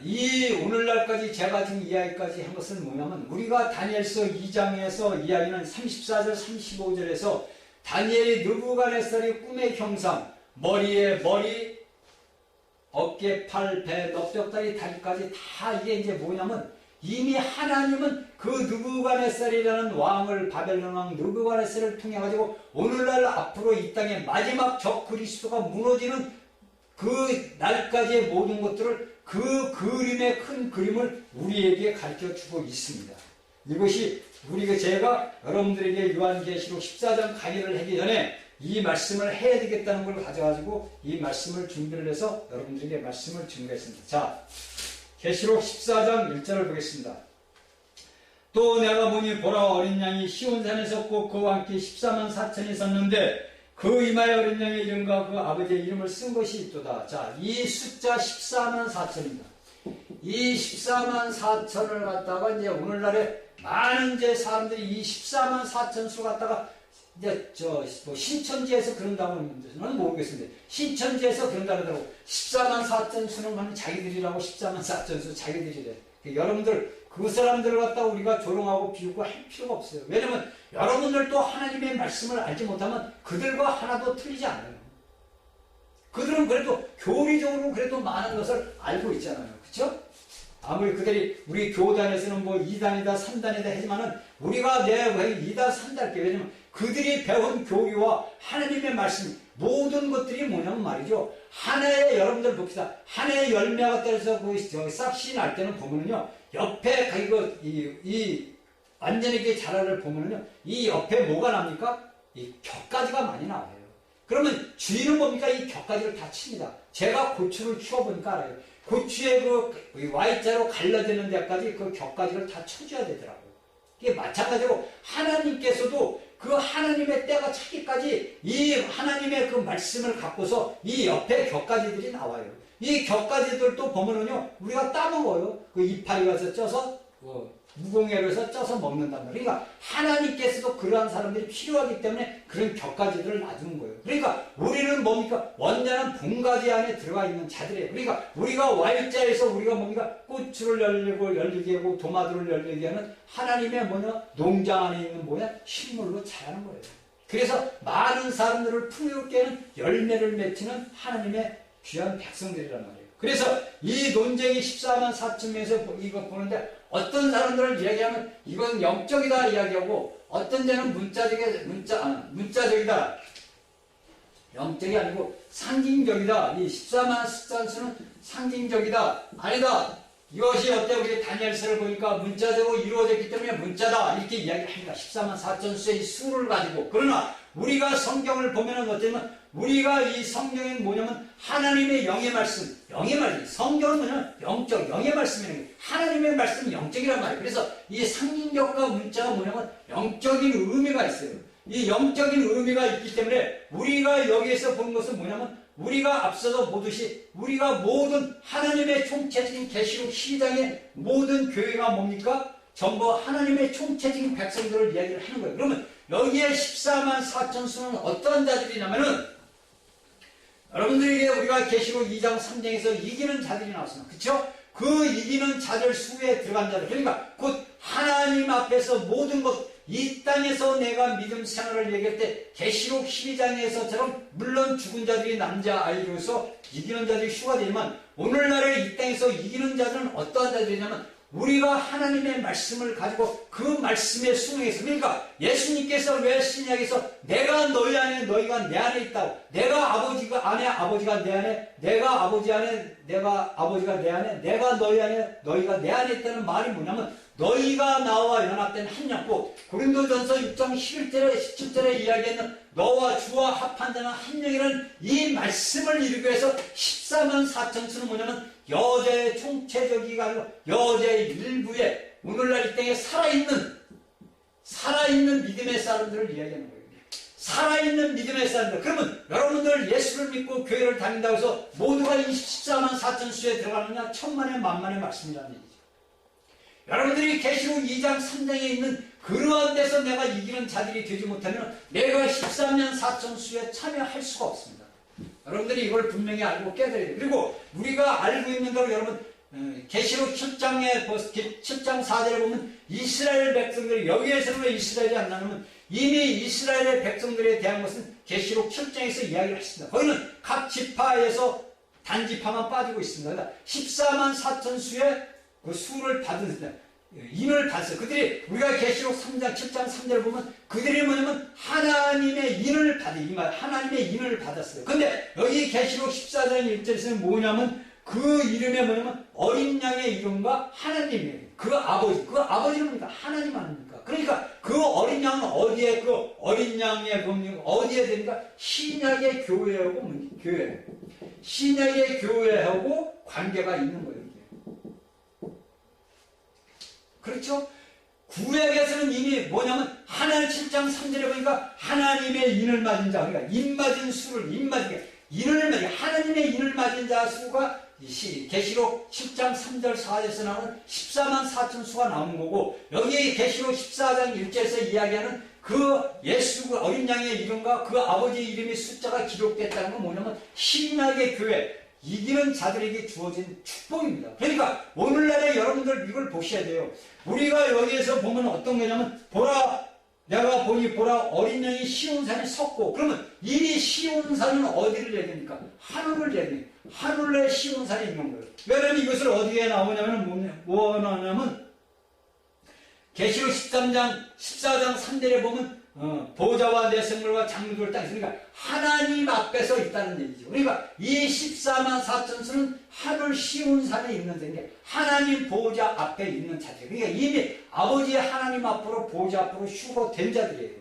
이 오늘날까지 제가 지금 이야기까지 한 것은 뭐냐면 우리가 다니엘서 2장에서 이야기는 34절 35절에서 다니엘이 느부갓네살의 꿈의 형상, 머리에 머리, 어깨, 팔, 배, 넙적다리, 다리까지 다 이게 이제 뭐냐면 이미 하나님은 그 느부갓네살이라는 왕을 바벨론 왕 느부갓네살을 통해 가지고 오늘날 앞으로 이 땅의 마지막 적 그리스도가 무너지는 그 날까지의 모든 것들을 그 그림의 큰 그림을 우리에게 가르쳐 주고 있습니다. 이것이 제가 여러분들에게 요한계시록 14장 강의를 하기 전에 이 말씀을 해야 되겠다는 걸 가져가지고 이 말씀을 준비를 해서 여러분들에게 말씀을 준비했습니다. 자, 계시록 14장 1절을 보겠습니다. 또 내가 보니 보라 어린 양이 시온산에 섰고 그와 함께 14만 4천이 섰는데 그 이마에 어린 양의 이름과 그 아버지의 이름을 쓴 것이 있도다. 자, 이 숫자 14만 4천입니다. 이 14만 4천을 갖다가 이제 오늘날에 많은 이제 사람들이 이 14만 4천 수 갖다가 이제 뭐 신천지에서 그런다고는 모르겠습니다. 신천지에서 그런다고 하더라고. 14만 4천 수는 하면 자기들이라고 14만 4천 수 자기들이래. 여러분들 그 사람들을 갖다가 우리가 조롱하고 비우고 할 필요가 없어요. 왜냐면 여러분들도 하나님의 말씀을 알지 못하면 그들과 하나도 틀리지 않아요. 그들은 그래도 교리적으로 그래도 많은 것을 알고 있잖아요. 그렇죠? 아무리 그들이 우리 교단에서는 뭐 2단이다 3단이다 하지만은 우리가 왜 2단 3단 할게. 왜냐면 그들이 배운 교리와 하나님의 말씀 모든 것들이 뭐냐면 말이죠. 하나의 여러분들 봅시다. 하나의 열매가 떨어져서 그 싹시 날 때는 보면은요. 옆에 이 완전히 이렇게 자라를 보면은요. 이 옆에 뭐가 납니까? 이 격가지가 많이 나와요. 그러면 주인은 뭡니까? 이 격가지를 다 칩니다. 제가 고추를 키워보니까 알아요. 고추의 그 Y자로 갈라지는 데까지 그 격가지를 다 쳐줘야 되더라고요. 이게 마찬가지로 하나님께서도 그 하나님의 때가 차기까지 이 하나님의 그 말씀을 갖고서 이 옆에 격가지들이 나와요. 이 격가지들도 보면은요, 우리가 따먹어요. 그 이파리 가서 쪄서, 무공예로서 쪄서 먹는단 말이에요. 그러니까 하나님께서도 그러한 사람들이 필요하기 때문에 그런 격가지들을 놔두는 거예요. 그러니까 우리는 뭡니까? 완전한 봉가지 안에 들어가 있는 자들이에요. 그러니까 우리가 Y자에서 우리가 뭡니까? 고추를 열리게 하고 도마도를 열리게 하는 하나님의 농장 안에 있는 식물로 자라는 거예요. 그래서 많은 사람들을 풍요롭게 하는 열매를 맺히는 하나님의 귀한 백성들이란 말이에요. 그래서 이 논쟁이 14만 4천 명에서 이거 보는데 어떤 사람들을 이야기하면 이건 영적이다 이야기하고 어떤 데는 문자적이다. 영적이 아니고 상징적이다. 이 14만 숫자수는 상징적이다. 아니다. 이것이 어때? 우리 다니엘서를 보니까 문자적으로 이루어졌기 때문에 문자다. 이렇게 이야기합니다. 14만 4천 수의 수를 가지고. 그러나 우리가 성경을 보면은 어쩌면 우리가 이 성경이 뭐냐면 하나님의 영의 말씀, 성경은 뭐냐면 영적, 영의 말씀이라는 게 하나님의 말씀은 영적이란 말이에요. 그래서 이 상징적과 문자가 뭐냐면 영적인 의미가 있어요. 이 영적인 의미가 있기 때문에 우리가 여기에서 본 것은 뭐냐면 우리가 앞서서 보듯이 우리가 모든 하나님의 총체적인 계시록 12장의 모든 교회가 뭡니까? 전부 하나님의 총체적인 백성들을 이야기를 하는 거예요. 그러면 여기에 14만 4천 수는 어떠한 자들이냐면은 여러분들에게 우리가 계시록 2장 3장에서 이기는 자들이 나왔습니다. 그렇죠? 그 이기는 자들 수에 들어간 자들, 그러니까 곧 하나님 앞에서 모든 것, 이 땅에서 내가 믿음 생활을 얘기할 때 계시록 12장에서처럼 물론 죽은 자들이 남자아이로서 이기는 자들이 휴가 되지만 오늘날의 이 땅에서 이기는 자들은 어떠한 자들이냐면 우리가 하나님의 말씀을 가지고 그 말씀에 순응해서, 그러니까 예수님께서 왜 신약에서 내가 너희 안에 너희가 내 안에 있다고, 내가 아버지가 안에 아버지가 내 안에, 내가 아버지 안에 내가 아버지가 내 안에, 내가 너희 안에 너희가 내 안에 있다는 말이 뭐냐면 너희가 나와 연합된 한 영국, 고린도전서 6장 11절에 17절에 이야기했는 너와 주와 합한 자는 한 영이라는 이 말씀을 이루기 위해서 14만 4천 수는 뭐냐면 여자의 총체적이가 아니고 여자의 일부에 오늘날 이 땅에 살아있는 믿음의 사람들을 이야기하는 거예요. 살아있는 믿음의 사람들. 그러면 여러분들 예수를 믿고 교회를 다닌다고 해서 모두가 이 14만 4천 수에 들어가느냐? 천만의 만만의 말씀이라는 얘기죠. 여러분들이 계시록 2장 3장에 있는 그러한 데서 내가 이기는 자들이 되지 못하면 내가 14만 4천 수에 참여할 수가 없습니다. 여러분들이 이걸 분명히 알고 깨달아야 돼요. 그리고 우리가 알고 있는 대로 여러분 계시록 7장 4절에 보면 이스라엘 백성들이, 여기에서는 왜 이스라엘이 안 나오면 이미 이스라엘의 백성들에 대한 것은 계시록 7장에서 이야기를 했습니다. 거기는 각 지파에서 단지파만 빠지고 있습니다. 그러니까 14만 4천 수의 그 수를 받은 인을 받았어요. 그들이 우리가 계시록 3장 7장 3절을 보면 그들이 뭐냐면 하나님의 인을 받은, 이 말 하나님의 인을 받았어요. 근데 여기 계시록 14장 1절에서는 뭐냐면 그 이름에 뭐냐면 어린 양의 이름과 하나님이에요. 그 아버지는 뭡니까? 하나님 아닙니까? 그러니까 그 어린 양은 어디에, 그 어린 양의 법령 어디에 됩니까? 신약의 교회하고 신약의 교회하고 관계가 있는 거예요. 그렇죠? 구약에서는 이미 뭐냐면 하나님 7장 3절에 보니까 하나님의 인을 맞은 자, 그러니까 인 맞은 수를, 하나님의 인을 맞은 자 수가 계시록 7장 3절 4절에서 나오는 14만 4천 수가 나오는 거고, 여기 계시록 14장 1절에서 이야기하는 그 예수 어린 양의 이름과 그 아버지 이름의 숫자가 기록됐다는 건 뭐냐면 신약의 교회, 이기는 자들에게 주어진 축복입니다. 그러니까 오늘날에 여러분들 이걸 보셔야 돼요. 우리가 여기에서 보면 어떤 거냐면 내가 보니 어린 양이 시온산에 섰고, 그러면 이 시온산은 어디를 얘기합니까? 하늘을 얘기해요. 하늘에 시온산이 있는 거예요. 왜냐면 이것을 어디에 나오냐면 뭐냐면 계시록 14장 3절에 보면 보좌와 내 생물과 장로들 땅에 있으니까 하나님 앞에서 있다는 얘기죠. 그러니까 이 14만 4천 수는 하늘 시온산에 있는 데인데 하나님 보좌 앞에 있는 자들. 그러니까 이미 아버지 하나님 앞으로 보좌 앞으로 휴거된 자들이에요.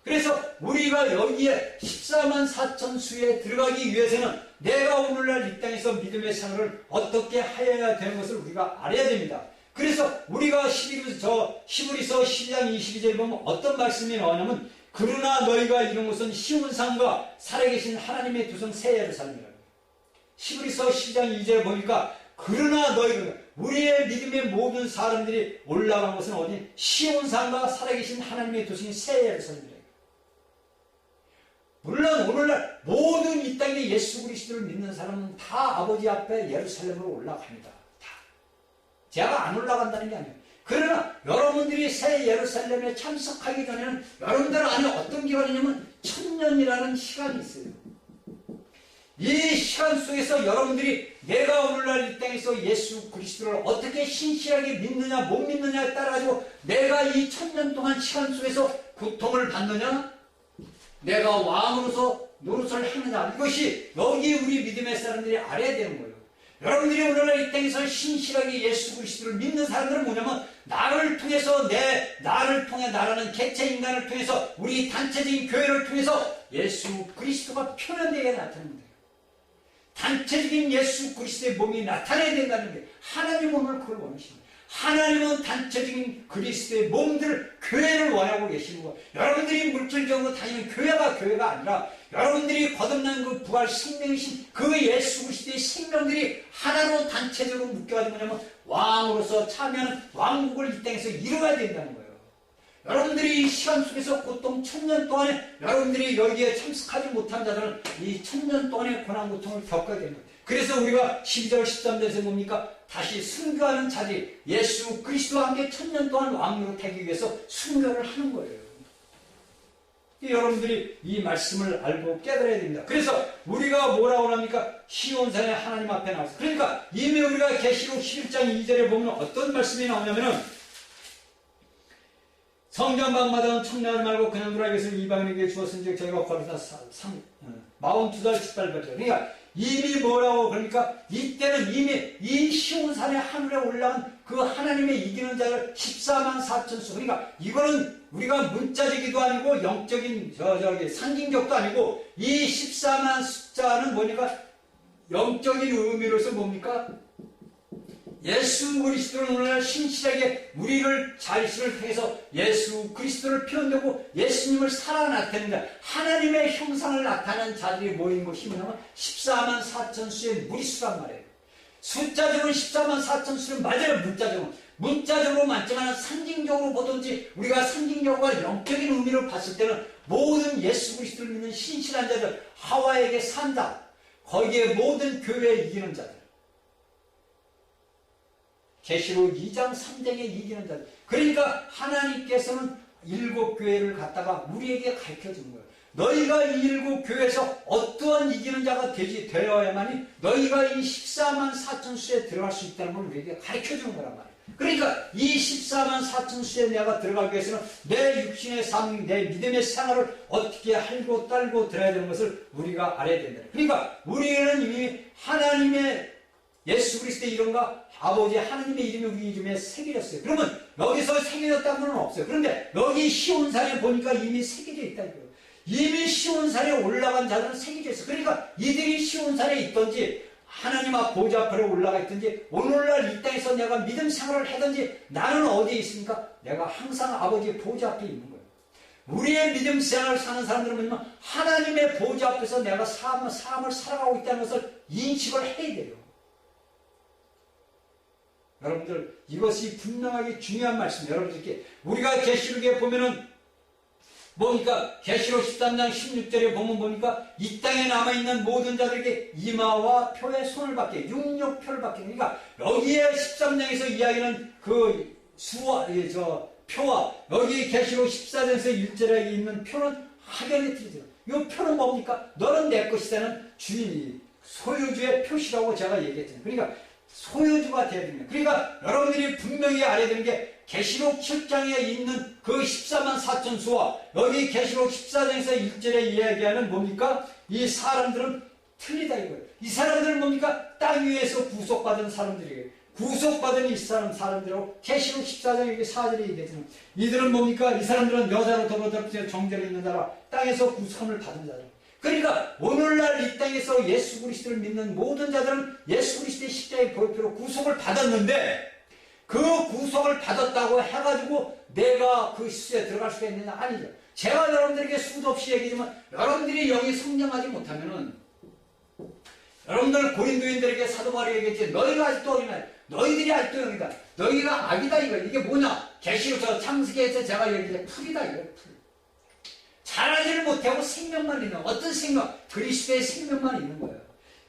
그래서 우리가 여기에 14만 4천 수에 들어가기 위해서는 내가 오늘날 이 땅에서 믿음의 생활을 어떻게 하여야 되는 것을 우리가 알아야 됩니다. 그래서 우리가 히브리서 12장 22절에 보면 어떤 말씀이 나오냐면 그러나 너희가 이룬 것은 시온산과 살아계신 하나님의 두성 새 예루살렘이라고. 히브리서 12장 2절에 보니까 그러나 너희가, 우리의 믿음의 모든 사람들이 올라간 것은 어디? 시온산과 살아계신 하나님의 두성인 새 예루살렘이라고. 물론 오늘날 모든 이 땅에 예수 그리스도를 믿는 사람은 다 아버지 앞에 예루살렘으로 올라갑니다. 제가 안 올라간다는 게 아니에요. 그러나 여러분들이 새 예루살렘에 참석하기 전에는 여러분들 안에 어떤 기간이냐면 천년이라는 시간이 있어요. 이 시간 속에서 여러분들이 내가 오늘날 이 땅에서 예수 그리스도를 어떻게 신실하게 믿느냐 못 믿느냐에 따라 가지고 내가 이 천년 동안 시간 속에서 고통을 받느냐, 내가 왕으로서 노릇을 하느냐, 이것이 여기 우리 믿음의 사람들이 알아야 되는 거예요. 여러분들이 오늘날 이 땅에서 신실하게 예수 그리스도를 믿는 사람들은 뭐냐면 나를 통해서 나를 통해 나라는 개체 인간을 통해서 우리 단체적인 교회를 통해서 예수 그리스도가 표현되게 나타나는 거예요. 단체적인 예수 그리스도의 몸이 나타나야 된다는 게 하나님 오늘 그걸 원하십니다. 하나님은 단체적인 그리스도의 몸들, 교회를 원하고 계시는 거예요. 여러분들이 물질적으로 다니는 교회가 아니라 여러분들이 거듭난 그 부활 생명이신 그 예수 그리스도의 생명들이 하나로 단체적으로 묶여가지고 뭐냐면 왕으로서 참여하는 왕국을 이 땅에서 이루어야 된다는 거예요. 여러분들이 이 시간 속에서 고통 천년 동안에 여러분들이 여기에 참석하지 못한 자들은 이 천년 동안의 고난 고통을 겪어야 됩니다. 그래서 우리가 12절 13절에서 뭡니까? 다시 순교하는 자들이 예수 그리스도와 함께 천년 동안 왕으로 되기 위해서 순교를 하는 거예요. 여러분들이 이 말씀을 알고 깨달아야 됩니다. 그래서 우리가 뭐라고 합니까? 시온산에 하나님 앞에 나와서, 그러니까 이미 우리가 계시록 11장 2절에 보면 어떤 말씀이 나오냐면은 성전방마다는 청량을 말고 그냥 누라 것을 이방인에게 주었은즉 저희가 거기서 42달 18절. 그러니까 이미 뭐라고, 그러니까 이때는 이미 이 시온산의 하늘에 올라간 그 하나님의 이기는 자를 14만 4천 수. 그러니까 이거는 우리가 문자적이도 아니고 영적인 상징적도 아니고 이 14만 숫자는 뭐니까 영적인 의미로서 뭡니까? 예수 그리스도는 오늘날 신실하게 우리를 자신을 통해서 예수 그리스도를 표현되고 예수님을 살아 나타낸다. 하나님의 형상을 나타내는 자들이 모인 것이 뭐냐면 14만 4천 수의 무리수란 말이에요. 숫자적으로는 14만 4천 수는 맞아요. 문자적으로 맞지만 상징적으로 보든지 우리가 상징적과 영적인 의미를 봤을 때는 모든 예수 그리스도를 믿는 신실한 자들, 하와에게 산다. 거기에 모든 교회에 이기는 자들, 계시록 2장 3장에 이기는 자들. 그러니까 하나님께서는 7교회를 갖다가 우리에게 가르쳐주는 거예요. 너희가 이 7교회에서 어떠한 이기는 자가 되어야만이 너희가 이 14만 4천 수에 들어갈 수 있다는 걸 우리에게 가르쳐주는 거란 말이에요. 그러니까 이 14만 4천 수에 내가 들어가기 위해서는 내 육신의 삶, 내 믿음의 생활을 어떻게 할고 딸고 들어야 되는 것을 우리가 알아야 된다. 그러니까 우리는 이미 하나님의 예수 그리스도의 이름과 아버지 하나님의 이름이 우리 이름에 새겨졌어요. 그러면 여기서 새겨졌다는 건 없어요. 그런데 여기 시온산에 보니까 이미 새겨져 있다 이거예요. 이미 시온산에 올라간 자들은 새겨져 있어요. 그러니까 이들이 시온산에 있든지 하나님 앞 보좌 앞에 올라가 있든지 오늘날 이 땅에서 내가 믿음 생활을 하든지 나는 어디에 있습니까? 내가 항상 아버지의 보좌 앞에 있는 거예요. 우리의 믿음 생활을 사는 사람들은 뭐냐면 하나님의 보좌 앞에서 내가 삶을 살아가고 있다는 것을 인식을 해야 돼요. 여러분들 이것이 분명하게 중요한 말씀이에요. 여러분들께 우리가 계시록에 보면은 뭡니까? 계시록 13장 16절에 보면 뭡니까? 이 땅에 남아있는 모든 자들에게 이마와 표의 손을 받게, 육력표를 받게. 그러니까 여기에 13장에서 이야기하는 그 수와 표와 여기 계시록 14장에서 1절에 있는 표는 확연히 틀리죠. 이 표는 뭡니까? 너는 내 것이다는 주인이 소유주의 표시라고 제가 얘기했잖아요. 그러니까 소유주가 되어야 됩니다. 그러니까 여러분들이 분명히 알아야 되는 게 계시록 7장에 있는 그 14만 4천 수와 여기 계시록 14장에서 1절에 이야기하는 뭡니까? 이 사람들은 틀리다 이거예요. 이 사람들은 뭡니까? 땅 위에서 구속받은 사람들이에요. 구속받은 이 사람들하고 계시록 14장에 4절에 얘기했잖아요. 이들은 뭡니까? 이 사람들은 여자로 더불어 정죄를 있는 자라 땅에서 구속함을 받은 자들. 그러니까 오늘날 이 땅에서 예수 그리스도를 믿는 모든 자들은 예수 그리스도의 십자가의 보혈표로 구속을 받았는데 그 구속을 받았다고 해가지고 내가 그 수에 들어갈 수가 있느냐? 아니죠. 제가 여러분들에게 수도 없이 얘기하지만 여러분들이 영이 성장하지 못하면은 여러분들 고린도인들에게 사도 바울이 얘기했지. 너희가 아직도 어린아이, 너희들이 아직도 영이다. 너희가 악이다 이거. 이게 뭐냐? 계시록 창세기에서 제가 얘기했지. 풀이다 이거. 풀. 자라지를 못하고 생명만 있는 어떤 생명? 그리스도의 생명만 있는 거예요.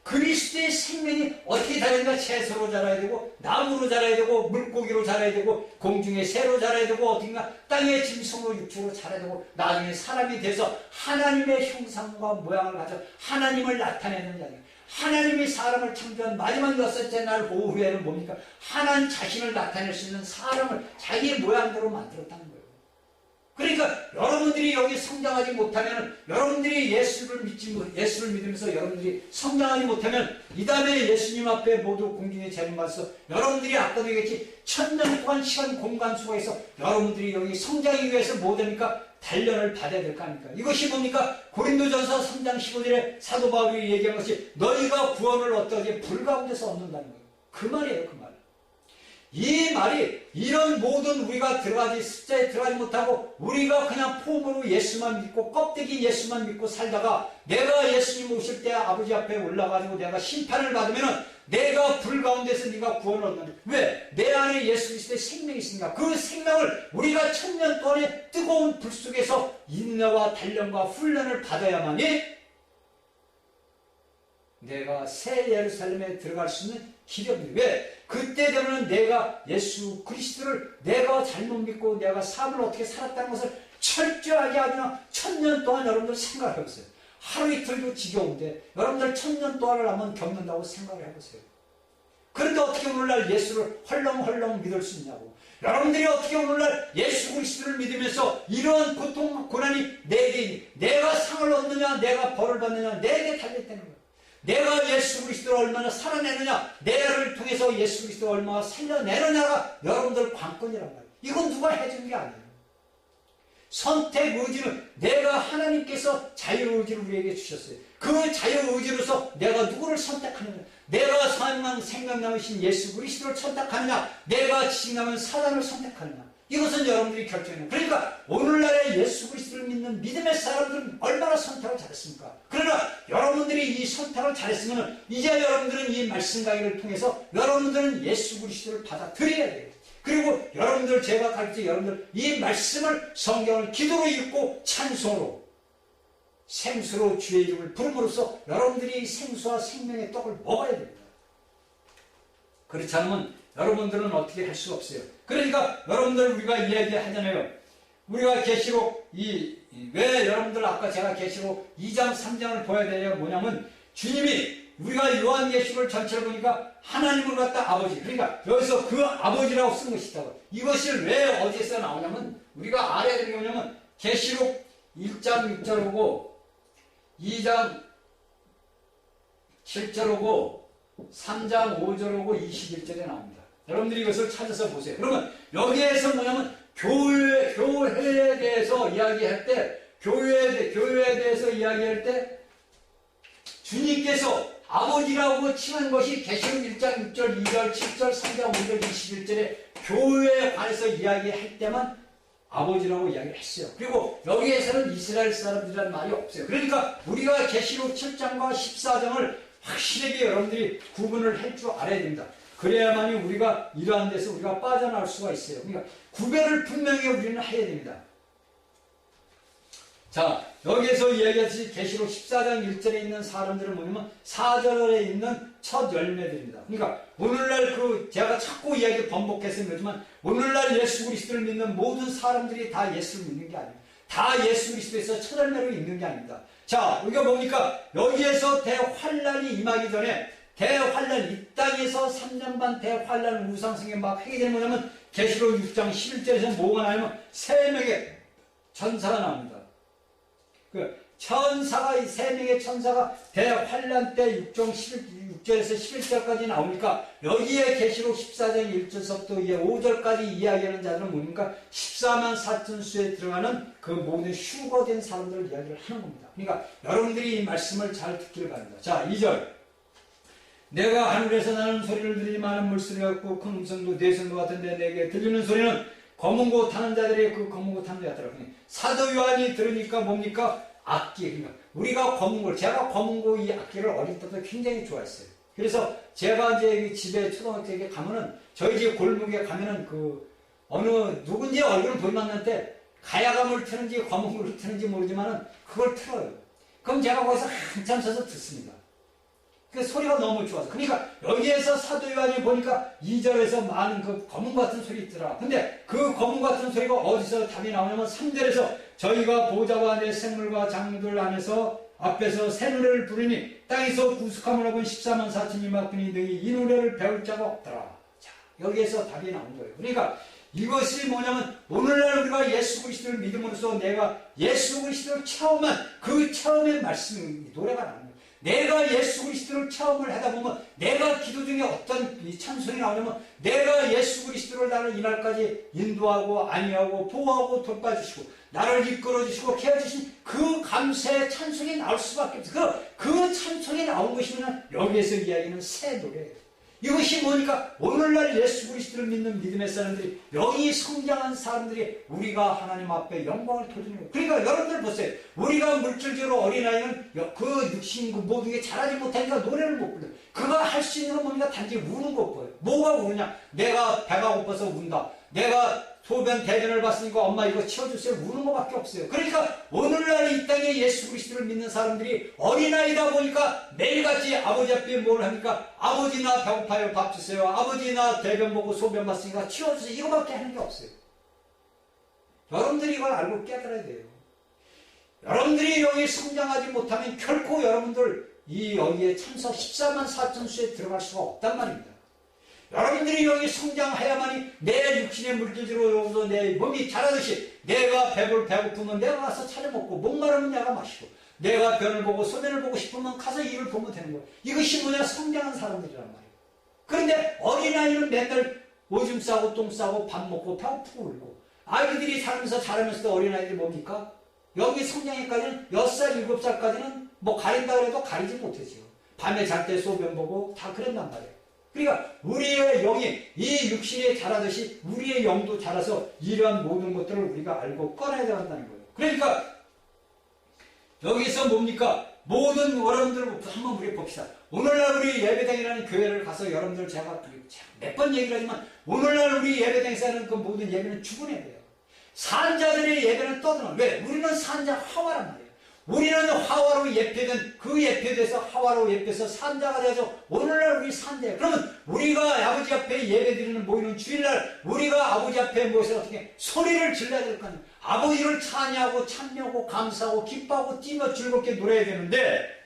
그리스도의 생명이 어떻게 자라는가? 채소로 자라야 되고 나무로 자라야 되고 물고기로 자라야 되고 공중의 새로 자라야 되고 어딘가 땅의 짐승으로 육체로 자라야 되고 나중에 사람이 돼서 하나님의 형상과 모양을 가져 하나님을 나타내는 자예요. 하나님이 사람을 창조한 마지막 6째 날 오후에는 뭡니까? 하나님 자신을 나타낼 수 있는 사람을 자기의 모양대로 만들었다는 거예요. 그러니까 여러분들이 여기 성장하지 못하면, 여러분들이 예수를 믿으면서 여러분들이 성장하지 못하면 이 다음에 예수님 앞에 모두 공중의 재림 받아서 여러분들이 아까도 얘기했지 1000년 동안 시간 공간 속에서 여러분들이 여기 성장하기 위해서 뭐 됩니까? 단련을 받아야 될 거 아닙니까? 이것이 뭡니까? 고린도전서 3장 15절에 사도 바울이 얘기한 것이 너희가 구원을 어떠하게 불 가운데서 얻는다는 거예요. 그 말이에요, 그 말. 이 말이 이런 모든 우리가 숫자에 들어가지 못하고 우리가 그냥 폼으로 예수만 믿고 껍데기 예수만 믿고 살다가 내가 예수님 오실 때 아버지 앞에 올라가지고 내가 심판을 받으면은 내가 불 가운데서 네가 구원을 얻는다. 왜? 내 안에 예수 그리스도의 생명이 있으니까. 그 생명을 우리가 1000년 동안의 뜨거운 불 속에서 인내와 단련과 훈련을 받아야만이 내가 새 예루살렘에 들어갈 수 있는 기력입니다. 왜? 그때 되면 내가 예수 그리스도를 내가 잘못 믿고 내가 삶을 어떻게 살았다는 것을 철저하게 아주 1000년 동안 여러분들 생각을 해보세요. 하루 이틀도 지겨운데 여러분들 1000년 동안을 한번 겪는다고 생각을 해보세요. 그런데 어떻게 오늘날 예수를 헐렁헐렁 믿을 수 있냐고. 여러분들이 어떻게 오늘날 예수 그리스도를 믿으면서 이러한 고통, 고난이 내게 내가 상을 얻느냐 내가 벌을 받느냐 내게 달렸다는 거예요. 내가 예수 그리스도를 얼마나 살아내느냐, 내를 통해서 예수 그리스도를 얼마나 살려내느냐가 여러분들 관건이란 말이에요. 이건 누가 해주는 게 아니에요. 선택 의지는 내가 하나님께서 자유의지를 우리에게 주셨어요. 그 자유의지로서 내가 누구를 선택하느냐, 내가 생명나무신 예수 그리스도를 선택하느냐, 내가 지식나면 사단을 선택하느냐, 이것은 여러분들이 결정해요. 그러니까 오늘날의 예수 그리스도를 믿는 믿음의 사람들은 얼마나 선택을 잘했습니까? 그러나 여러분들이 이 선택을 잘했으면 이제 여러분들은 이 말씀 강의를 통해서 여러분들은 예수 그리스도를 받아들여야 돼요. 그리고 여러분들 제가 가르쳐 여러분들 이 말씀을 성경을 기도로 읽고 찬송으로 생수로 주의 이름을 부름으로써 여러분들이 생수와 생명의 떡을 먹어야 됩니다. 그렇지 않으면 여러분들은 어떻게 할 수가 없어요. 그러니까 여러분들 우리가 이야기하잖아요. 우리가 계시록 왜 여러분들 아까 제가 계시록 2장 3장을 보여야 되냐 뭐냐면 주님이 우리가 요한계시록을 전체를 보니까 하나님을 갖다 아버지, 그러니까 여기서 그 아버지라고 쓴 것이다고. 이것을 왜 어디에서 나오냐면 우리가 알아야 되는 게 뭐냐면 계시록 1장 6절하고 2장 7절하고 3장 5절하고 21절에 나옵니다. 여러분들이 이것을 찾아서 보세요. 그러면 여기에서 뭐냐면 교회에 대해서 이야기할 때 교회에 대해서 이야기할 때 주님께서 아버지라고 칭한 것이 계시록 1장 6절, 2절, 7절, 3장 5절, 21절에 교회에 관해서 이야기할 때만 아버지라고 이야기를 했어요. 그리고 여기에서는 이스라엘 사람들이라는 말이 없어요. 그러니까 우리가 계시록 7장과 14장을 확실하게 여러분들이 구분을 할 줄 알아야 됩니다. 그래야만이 우리가 이러한 데서 우리가 빠져나올 수가 있어요. 그러니까 구별을 분명히 우리는 해야 됩니다. 자, 여기에서 이야기하듯이 계시록 14장 1절에 있는 사람들은 뭐냐면 4절에 있는 첫 열매들입니다. 그러니까 오늘날 제가 자꾸 이야기 번복해서 그러지만 오늘날 예수 그리스도를 믿는 모든 사람들이 다 예수를 믿는 게 아니에요. 다 예수 그리스도에서 첫 열매로 있는 게 아닙니다. 자, 우리가 뭡니까? 여기에서 대환란이 임하기 전에 대환란, 이 땅에서 3년 반 대환란 우상승에 막 하게 되는 뭐냐면 계시록 6장 11절에서 뭐가 나오냐면 3명의 천사가 나옵니다. 그 천사가, 이 3명의 천사가 대환란 때 6절에서 11절까지 나오니까 여기에 계시록 14장 1절부터 5절까지 이야기하는 자들은 뭡니까? 14만 4천 수에 들어가는 그 모든 휴거된 사람들을 이야기를 하는 겁니다. 그러니까 여러분들이 이 말씀을 잘 듣기를 바랍니다. 자, 2절. 내가 하늘에서 나는 소리를 들리니 많은 물소리 같고 큰 음성도 대성도 같은데 내게 들리는 소리는 검은 고 타는 자들의 그 검은 고 타는 자더라. 사도 요한이 들으니까 뭡니까? 악기. 그러니까 우리가 검은 고, 제가 검은 고 이 악기를 어릴 때부터 굉장히 좋아했어요. 그래서 제가 이제 집에 초등학교에 가면은 저희 집 골목에 가면은 누군지 얼굴을 보이면 않는데 가야감을 트는지 검은 고를 트는지 모르지만은 그걸 틀어요. 그럼 제가 거기서 한참 서서 듣습니다. 그 소리가 너무 좋아서. 그러니까 여기에서 사도 요한이 보니까 2절에서 많은 그 검은 같은 소리 있더라. 근데 그 검은 같은 소리가 어디서 답이 나오냐면 3절에서 저희가 보좌와 내 생물과 장들 안에서 앞에서 새 노래를 부르니 땅에서 구속함을 얻은 14만 4천이 막히니 너희 이 노래를 배울 자가 없더라. 자, 여기에서 답이 나온 거예요. 그러니까 이것이 뭐냐면 오늘날 우리가 예수 그리스도를 믿음으로써 내가 예수 그리스도를 체험한 그 체험의 말씀이 노래가 나옵니다. 내가 예수 그리스도를 체험을 하다 보면 내가 기도 중에 어떤 찬송이 나오냐면 내가 예수 그리스도를 나를 이날까지 인도하고 안위하고 보호하고 돌봐주시고 나를 이끌어주시고 케어주신 그 감사의 찬송이 나올 수밖에 없어요. 그 찬송이 나온 것이면 여기에서 이야기는 새 노래예요. 이것이 뭐니까 오늘날 예수 그리스도를 믿는 믿음의 사람들이 영이 성장한 사람들이 우리가 하나님 앞에 영광을 돌리는 거예요. 그러니까 여러분들 보세요. 우리가 물질적으로 어린아이는 그 육신 그 모든 게 자라지 못하니까 노래를 못 불러요. 그가 할 수 있는 건 뭡니까? 단지 우는 것뿐이에요. 뭐가 우느냐? 내가 배가 고파서 운다. 내가 소변 대변을 봤으니까 엄마 이거 치워주세요. 우는 것밖에 없어요. 그러니까 오늘날 이 땅에 예수 그리스도를 믿는 사람들이 어린아이다 보니까 매일같이 아버지 앞에 뭘 합니까? 아버지 나 배고파요. 밥 주세요. 아버지 나 대변 보고 소변 봤으니까 치워주세요. 이거밖에 하는 게 없어요. 여러분들이 이걸 알고 깨달아야 돼요. 여러분들이 여기에 성장하지 못하면 결코 여러분들 이 여기에 참석 14만 4천 수에 들어갈 수가 없단 말입니다. 여러분들이 여기 성장해야만이 내 육신의 물질로 여기서 내 몸이 자라듯이 내가 배고프면 내가 가서 차려 먹고 목마르면 내가 마시고 내가 변을 보고 소변을 보고 싶으면 가서 이를 보면 되는 거예요. 이것이 뭐냐? 성장한 사람들이란 말이에요. 그런데 어린아이는 맨날 오줌 싸고 똥 싸고 밥 먹고 배고프고 울고 아이들이 살면서 자라면서도 어린아이들이 뭡니까? 여기 성장에까지는 6살, 7살까지는 뭐 가린다 그래도 가리지 못했지요. 밤에 잘 때 소변 보고 다 그랬단 말이에요. 그러니까 우리의 영이 이 육신에 자라듯이 우리의 영도 자라서 이러한 모든 것들을 우리가 알고 꺼내야 된다는 거예요. 그러니까 여기서 뭡니까? 모든 여러분들 한번 우리 봅시다. 오늘날 우리 예배당이라는 교회를 가서 여러분들 제가 몇 번 얘기를 하지만 오늘날 우리 예배당에서 하는 그 모든 예배는 죽은 예배예요. 산자들의 예배는 떠드는 왜? 우리는 산자 하와란 말이에요. 우리는 화화로 예표된 그 예표돼서 하와로 예표해서 산자가 되어서 오늘날 우리 산자예요. 그러면 우리가 아버지 앞에 예배드리는 모이는 주일날 우리가 아버지 앞에 모여서 어떻게 소리를 질러야 될 거 아니에요. 아버지를 찬양하고 참여하고 감사하고 기뻐하고 뛰며 즐겁게 노래해야 되는데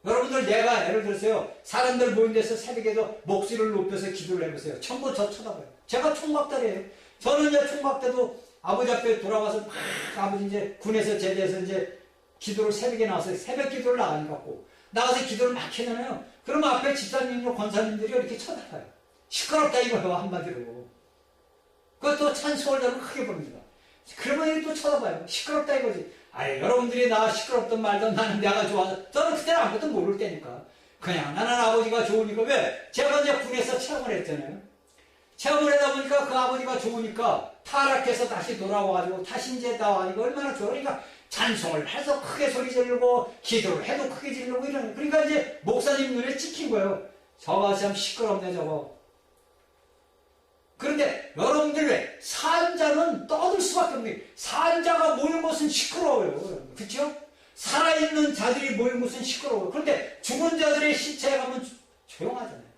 여러분들 내가 예를 들어서요 사람들 모인 데서 새벽에도 목소리를 높여서 기도를 해보세요. 전부 저 쳐다봐요. 제가 총각달이에요. 저는 이제 총각 때도 아버지 앞에 돌아가서 막 아버지 이제 군에서 제대해서 이제 기도를 새벽에 나와서 새벽 기도를 나가고 나가서 기도를 막 해잖아요. 그러면 앞에 집사님과 권사님들이 이렇게 쳐다봐요. 시끄럽다 이거요 한마디로. 그것도 찬송을 너무 크게 부릅니다. 그러면 또 쳐다봐요. 시끄럽다 이거지. 아예 여러분들이 나 시끄럽든 말든 나는 내가 좋아서 저는 그때는 아무것도 모를 때니까 그냥 나는 아버지가 좋으니까 왜? 제가 이제 군에서 체험을 했잖아요. 체험을 하다 보니까 그 아버지가 좋으니까 타락해서 다시 돌아와가지고 다시 이제 나와니까 얼마나 좋아. 그러니까 찬송을 해서 크게 소리 지르고 기도를 해도 크게 지르고 이러는. 그러니까 이제 목사님 눈에 찍힌 거예요. 저거 참 시끄럽네 저거. 그런데 여러분들 왜? 산자는 떠들 수밖에 없는 게 산자가 모인 곳은 시끄러워요. 그렇죠? 살아있는 자들이 모인 곳은 시끄러워요. 그런데 죽은 자들의 시체에 가면 조용하잖아요.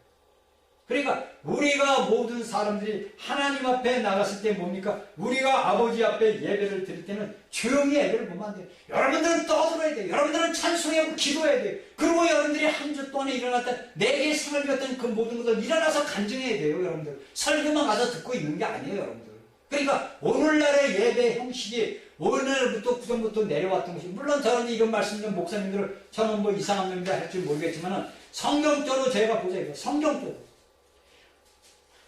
그러니까 우리가 모든 사람들이 하나님 앞에 나갔을 때 뭡니까? 우리가 아버지 앞에 예배를 드릴 때는 조용히 예배를 보면 안 돼요. 여러분들은 떠들어야 돼요. 여러분들은 찬송하고 기도해야 돼요. 그리고 여러분들이 한 주 동안에 일어났던 내게 생을 줬던 그 모든 것을 일어나서 간증해야 돼요. 여러분들 설교만 가서 듣고 있는 게 아니에요. 여러분들. 그러니까 오늘날의 예배 형식이 오늘부터 구전부터 내려왔던 것이 물론 저는 이런 말씀드린 목사님들을 저는 뭐 이상한 놈이라 할 줄 모르겠지만 성경적으로 제가 보자. 성경적으로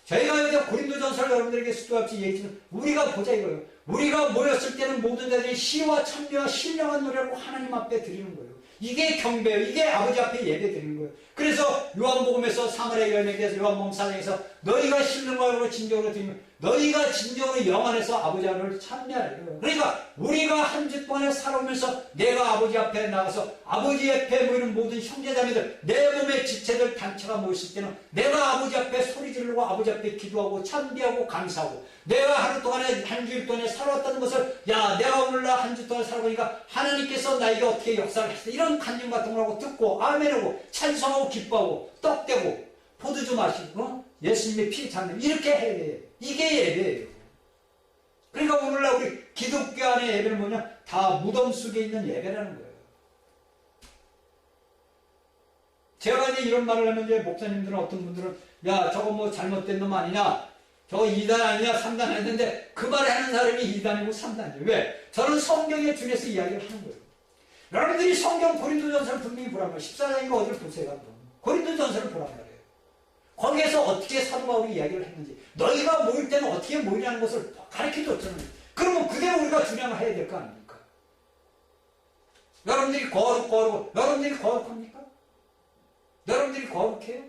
저희가 이제 고린도전서를 여러분들에게 수도없이 얘기했지만 우리가 보자 이거예요. 우리가 모였을 때는 모든 자들이 시와 찬미와 신령한 노래로 하나님 앞에 드리는 거예요. 이게 경배예요. 이게 아버지 앞에 예배 드리는 거예요. 그래서 요한복음에서 사마리아 여인에게 대해서 요한복음 4장에서 너희가 씹는 말로 진정으로 들으면 너희가 진정으로 영 안에서 아버지 하나님을 찬미하라. 그러니까 우리가 한 주 동안에 살아오면서 내가 아버지 앞에 나가서 아버지 앞에 모이는 모든 형제자매들 내 몸의 지체들 단체가 모였을 때는 내가 아버지 앞에 소리 지르고 아버지 앞에 기도하고 찬미하고 감사하고 내가 하루 동안에 한 주일 동안에 살아왔다는 것을 야 내가 오늘날 한 주 동안 살아보니까 하나님께서 나에게 어떻게 역사를 하셨다 이런 간증 같은 거라고 듣고 아멘하고 찬송하고 기뻐하고 떡대고 포도주 마시고 예수님의 피 잡는 이렇게 해야 돼요. 이게 예배예요. 그러니까 오늘날 우리 기독교 안의 예배는 뭐냐? 다 무덤 속에 있는 예배라는 거예요. 제가 이제 이런 말을 하면 이제 목사님들은 어떤 분들은 야 저거 뭐 잘못된 놈 아니냐? 저거 2단 아니냐? 3단 했는데 그 말을 하는 사람이 2단이고 3단이에요. 왜? 저는 성경에 준해서 이야기를 하는 거예요. 여러분들이 성경 고린도전서를 분명히 보란 말이에요. 14장인가 어디를 보세요. 고린도전서를 보란 말이에요. 거기에서 어떻게 사도 바울이 이야기를 했는지 너희가 모일 때는 어떻게 모이냐는 것을 가르쳐줬잖아요. 그러면 그대로 우리가 준양을 해야 될 거 아닙니까? 여러분들이 여러분들이 거룩합니까? 여러분들이 거룩해요?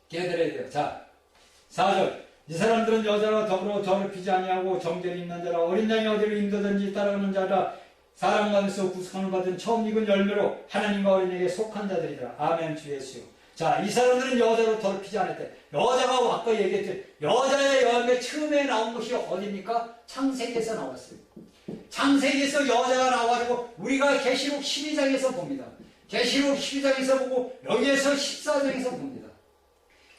깨달아야 돼요. 자, 4절 이 사람들은 여자와 더불어 저를 피지 아니하고 정죄를 입는 자라 어린 양이 어디를 인도든지 따라가는 자라 사랑받으면서 구속함을 받은 처음 익은 열매로 하나님과 어린에게 속한 자들이다. 아멘 주 예수요. 자, 이 사람들은 여자로 더럽히지 않았대. 여자가 아까 얘기했죠. 여자의 열매 처음에 나온 것이 어디입니까? 창세기에서 나왔어요. 창세기에서 여자가 나와가지고 우리가 계시록 12장에서 봅니다. 계시록 12장에서 보고 여기에서 14장에서 봅니다.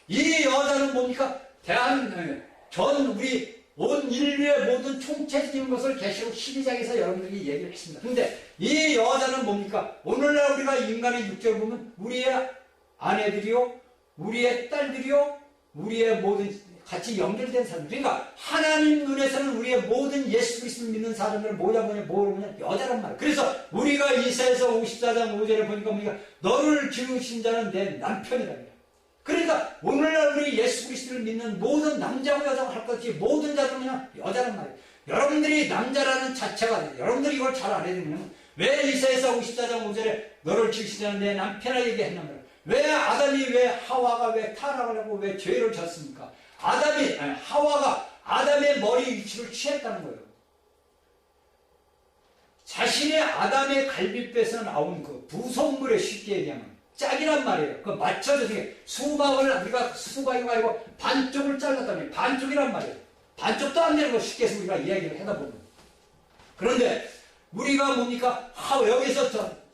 이 여자는 뭡니까? 우리 온 인류의 모든 총체적인 것을 계시록 12장에서 여러분들이 얘기를 했습니다. 그런데 이 여자는 뭡니까? 오늘날 우리가 인간의 육체를 보면 우리의 아내들이요, 우리의 딸들이요, 우리의 모든 같이 연결된 사람. 그러니까 하나님 눈에서는 우리의 모든 예수 그리스도를 믿는 사람들을 뭐냐 여자란 말이에요. 그래서 우리가 이사야서 54장 5절에 보니까 뭡니까? 너를 기르신 자는 내 남편이다. 그러니까 오늘날 우리 예수 그리스도를 믿는 모든 남자고 여자고 할 것 없이 모든 자들은 그냥 여자란 말이에요. 여러분들이 남자라는 자체가 여러분들이 이걸 잘 알아야 되면 왜 이사야서 54장 5절에 너를 지키시자는 내 남편아 얘기했냔 말이에요. 왜 아담이 왜 하와가 왜 타락을 하고 왜 죄를 졌습니까? 하와가 아담의 머리 위치를 취했다는 거예요. 자신의 아담의 갈비뼈에서 나온 그 부속물에 쉽게 얘기하면 짝이란 말이에요. 그 맞춰서 수박을 우리가 수박이 말고 반쪽을 잘랐다니 반쪽이란 말이에요. 반쪽도 안 되는 거 쉽게 해서 우리가 이야기를 하다 보면. 그런데 우리가 뭡니까? 여기서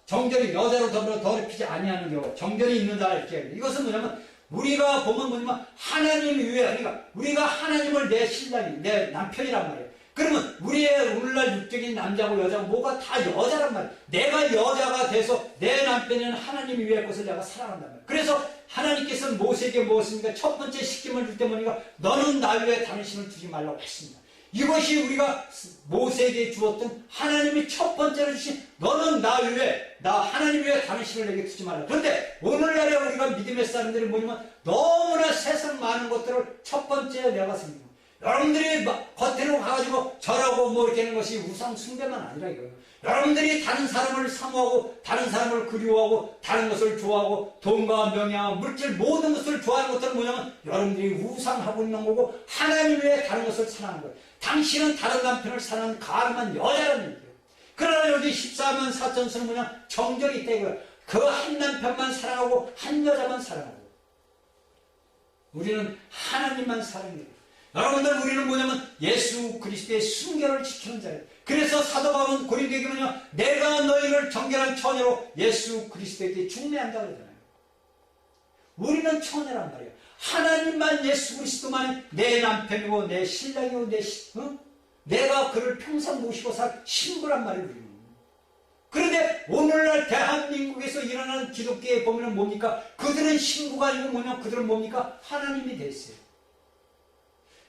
정결이 여자로 더불어 더럽히지 아니하는 경우 정결이 있는 자라 이렇게 해요. 이것은 뭐냐면 우리가 보면 뭐냐면 하나님 위에 그러니까 우리가 하나님을 내 신랑이 내 남편이란 말이에요. 그러면 우리의 오늘날 육적인 남자고 여자고 뭐가 다 여자란 말이에요. 내가 여자가 돼서 내 남편은 하나님 위의 것을 내가 사랑한단 말이에요. 그래서 하나님께서는 모세에게 무엇입니까? 첫 번째 시킴을 줄 때 뭐니까 너는 나 위에 다른 신을 두지 말라고 했습니다. 이것이 우리가 모세에게 주었던 하나님이 첫 번째로 주신 너는 나 하나님 위에 다른 신을 내게 두지 말라. 그런데 오늘날에 우리가 믿음의 사람들이 뭐냐면 너무나 세상 많은 것들을 첫 번째 내가 생깁니다. 여러분들이 겉으로 가가지고 절하고 뭐 이렇게 하는 것이 우상 숭배만 아니라 이거예요. 여러분들이 다른 사람을 사모하고 다른 사람을 그리워하고 다른 것을 좋아하고 돈과 명예와 물질 모든 것을 좋아하는 것들은 뭐냐면 여러분들이 우상하고 있는 거고 하나님 외에 다른 것을 사랑하는 거예요. 당신은 다른 남편을 사랑하는 가늠한 여자라는 얘기예요. 그러나 여기 14만 4천수는 뭐냐 정절이 있다 이거예요. 그 한 남편만 사랑하고 한 여자만 사랑하고 우리는 하나님만 사랑해요. 여러분들 우리는 뭐냐면 예수 그리스도의 순결을 지키는 자예요. 그래서 사도 바울은 고린도에게 뭐냐 내가 너희를 정결한 처녀로 예수 그리스도에게 중매한다 그러잖아요. 우리는 처녀란 말이에요. 하나님만 예수 그리스도만 내 남편이고 내 신랑이고 내가 그를 평생 모시고 살 신부란 말이에요. 우리는. 그런데 오늘날 대한민국에서 일어나는 기독교에 보면 뭡니까? 그들은 신부가 아니고 뭐냐 그들은 뭡니까? 하나님이 됐어요.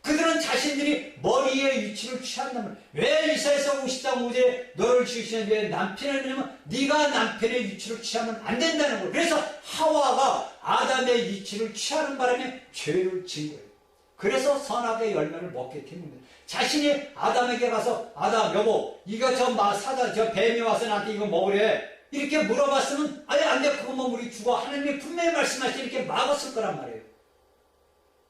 그들은 자신들이 머리의 위치를 취한단 말이에요. 왜 이사야서 50장 5절에 너를 지으시는데 남편을 내면 네가 남편의 위치를 취하면 안 된다는 거예요. 그래서 하와가 아담의 위치를 취하는 바람에 죄를 지은 거예요. 그래서 선악의 열매를 먹게 되는 거예요. 자신이 아담에게 가서 아담 여보 이거 저 뱀이 와서 나한테 이거 먹으래. 이렇게 물어봤으면 아예 안 돼, 그것만 우리 죽어. 하나님이 분명히 말씀하시지 이렇게 막았을 거란 말이에요.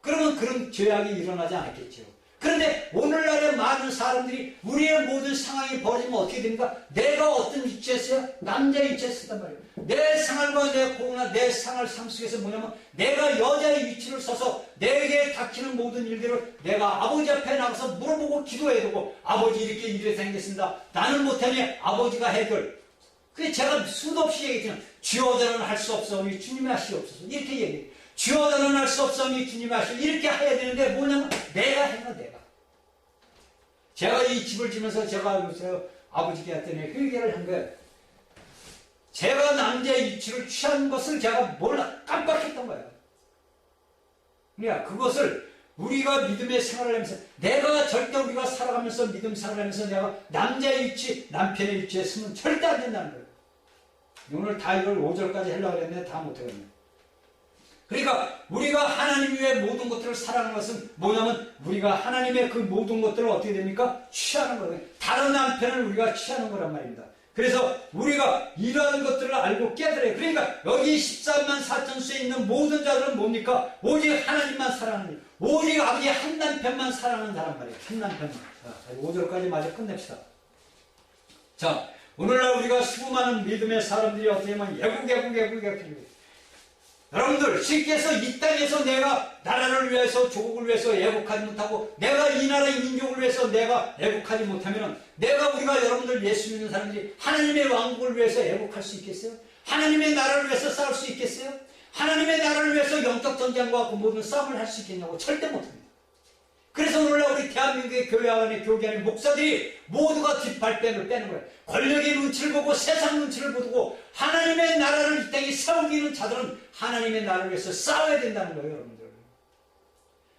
그러면 그런 죄악이 일어나지 않았겠죠. 그런데 오늘날의 많은 사람들이 우리의 모든 상황이 벌어지면 어떻게 됩니까? 내가 어떤 위치에서요? 남자의 위치에 서단 말이에요. 내 생활과 내 고나 내 생활 삶 속에서 뭐냐면 내가 여자의 위치를 서서 내게 닥치는 모든 일들을 내가 아버지 앞에 나가서 물어보고 기도해야 되고, 아버지 이렇게 일이 생겼습니다. 나는 못하니 아버지가 해결. 그게 제가 수도 없이 얘기했지만 주여자는 할 수 없사오니 주님이 하시옵소서 이렇게 얘기해요. 주여자는 할 수 없사오니 주님이 하시옵소서 이렇게 해야 되는데 뭐냐면 내가 해라, 내가. 제가 이 집을 지면서 제가 요새 아버지께 했더니 회개를 한 거예요. 제가 남자의 위치를 취한 것을 제가 깜빡했던 거예요. 그러니까 그것을 우리가 믿음의 생활을 하면서 내가 절대 우리가 살아가면서 믿음 생활을 하면서 내가 남자의 위치, 남편의 위치에 서면 절대 안 된다는 거예요. 오늘 다 이걸 5절까지 하려고 했는데 다 못하겠네요. 그러니까 우리가 하나님 위에 모든 것들을 살아가는 것은 뭐냐면 우리가 하나님의 그 모든 것들을 어떻게 됩니까? 취하는 거예요. 다른 남편을 우리가 취하는 거란 말입니다. 그래서 우리가 이러한 것들을 알고 깨달아요. 그러니까 여기 13만 4천수에 있는 모든 자들은 뭡니까? 오직 하나님만 사랑하는 일. 오직 아버지 한 남편만 사랑하는 자란 말이에요. 한 남편만. 자, 5절까지 마저 끝냅시다. 자, 오늘날 우리가 수많은 믿음의 사람들이 어떻게 하면 애국 여러분들 쉽게 해서 이 땅에서 내가 나라를 위해서 조국을 위해서 애국하지 못하고 내가 이 나라의 민족을 위해서 내가 애국하지 못하면 우리가 여러분들 예수 믿는 사람들이 하나님의 왕국을 위해서 애국할 수 있겠어요? 하나님의 나라를 위해서 싸울 수 있겠어요? 하나님의 나라를 위해서 영적 전쟁과 그 모든 싸움을 할 수 있겠냐고? 절대 못합니다. 그래서 오늘날 우리 대한민국의 교회 안에 교계하는 목사들이 모두가 뒷발빼는 거예요. 권력의 눈치를 보고 세상 눈치를 보고 하나님의 나라를 이 땅에 세우기는 자들은 하나님의 나라를 위해서 싸워야 된다는 거예요, 여러분들.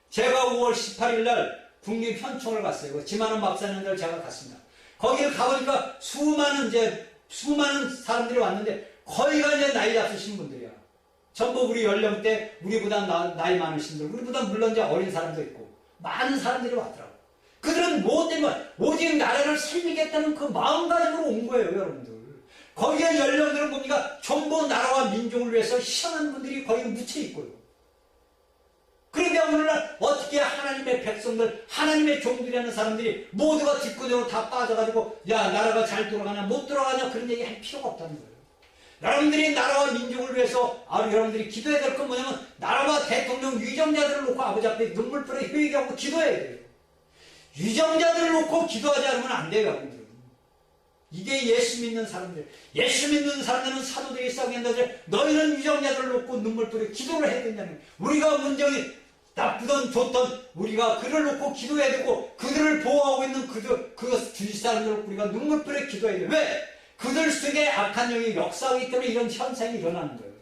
제가 5월 18일 날 국립현충을 갔어요. 지만원 박사님들 제가 갔습니다. 거기를 가보니까 수많은 사람들이 왔는데 거의가 이제 나이 잡수신 분들이야. 전부 우리 연령대, 우리보다 나이 많으신 분들, 우리보다 물론 이제 어린 사람도 있고 많은 사람들이 왔더라고요. 그들은 뭐 때문에 오직 나라를 살리겠다는 그 마음가짐으로 온 거예요, 여러분들. 거기에 연령들은 뭡니까? 전부 나라와 민족을 위해서 희생하는 분들이 거기 묻혀 있고요. 그런데 오늘날 어떻게 하나님의 백성들, 하나님의 종들이라는 사람들이 모두가 뒷구녕으로 다 빠져가지고 야, 나라가 잘 돌아가냐 못 돌아가냐 그런 얘기 할 필요가 없다는 거예요. 여러분들이 나라와 민족을 위해서 여러분들이 기도해야 될 건 뭐냐면 나라와 대통령 위정자들을 놓고 아버지 앞에 눈물풀에 회개하고 기도해야 돼요. 위정자들을 놓고 기도하지 않으면 안 돼요, 여러분들. 이게 예수 믿는 사람들. 예수 믿는 사람들은 사도들이 싸우게 한다지 너희는 위정자들을 놓고 눈물풀에 기도를 해야 된다는 거예요. 우리가 문정이 나쁘던 좋던 우리가 그를 놓고 기도해야 되고 그들을 보호하고 있는 그 주위 사람들을 우리가 눈물풀에 기도해야 돼요. 왜? 그들 속에 악한 영이 역사하기 때문에 이런 현상이 일어나는 거예요.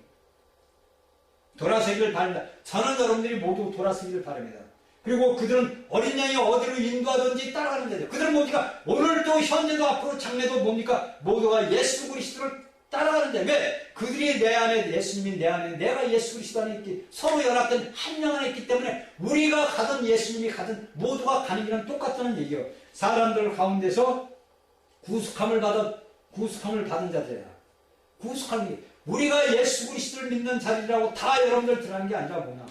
돌아서기를 바랍니다. 저는 여러분들이 모두 돌아서기를 바랍니다. 그리고 그들은 어린 양이 어디로 인도하든지 따라가는 데죠. 그들은 뭡니까? 오늘도 현재도 앞으로 장래도 뭡니까? 모두가 예수 그리스도를 따라가는데 왜? 그들이 내 안에 예수님이 내 안에 내가 예수 그리스도 안에 있기 서로 연합된 한 명 안에 있기 때문에 우리가 가든 예수님이 가든 모두가 가는 길은 똑같다는 얘기예요. 사람들 가운데서 구속함을 받은 자들이야. 구속함이 우리가 예수 그리스도를 믿는 자들이라고 다 여러분들 들어가는 게 아니라 뭐냐?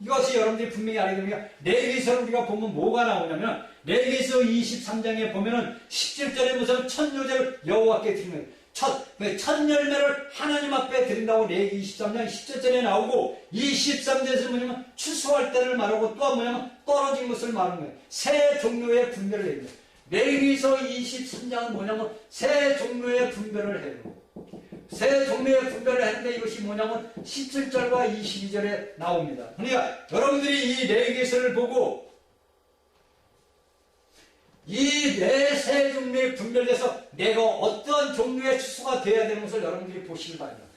이것이 여러분들이 분명히 알게 되면 레위기서를 우리가 보면 뭐가 나오냐면 레위기서 23장에 보면은 17절에 무슨 첫 요제를 여호와께 드리는 거예요. 첫 열매를 하나님 앞에 드린다고 레위기 23장 17절에 나오고 23절에서 뭐냐면 추수할 때를 말하고 또 뭐냐면 떨어진 것을 말하는 거예요. 세 종류의 분별을 해요. 레위기서 23장은 뭐냐면 세 종류의 분별을 해요. 세 종류의 분별을 했는데 이것이 뭐냐면 17절과 22절에 나옵니다. 그러니까 여러분들이 이 레위기서를 보고 이 네 세 종류의 분별돼서 내가 어떠한 종류의 추수가 되어야 되는 것을 여러분들이 보시기 바랍니다.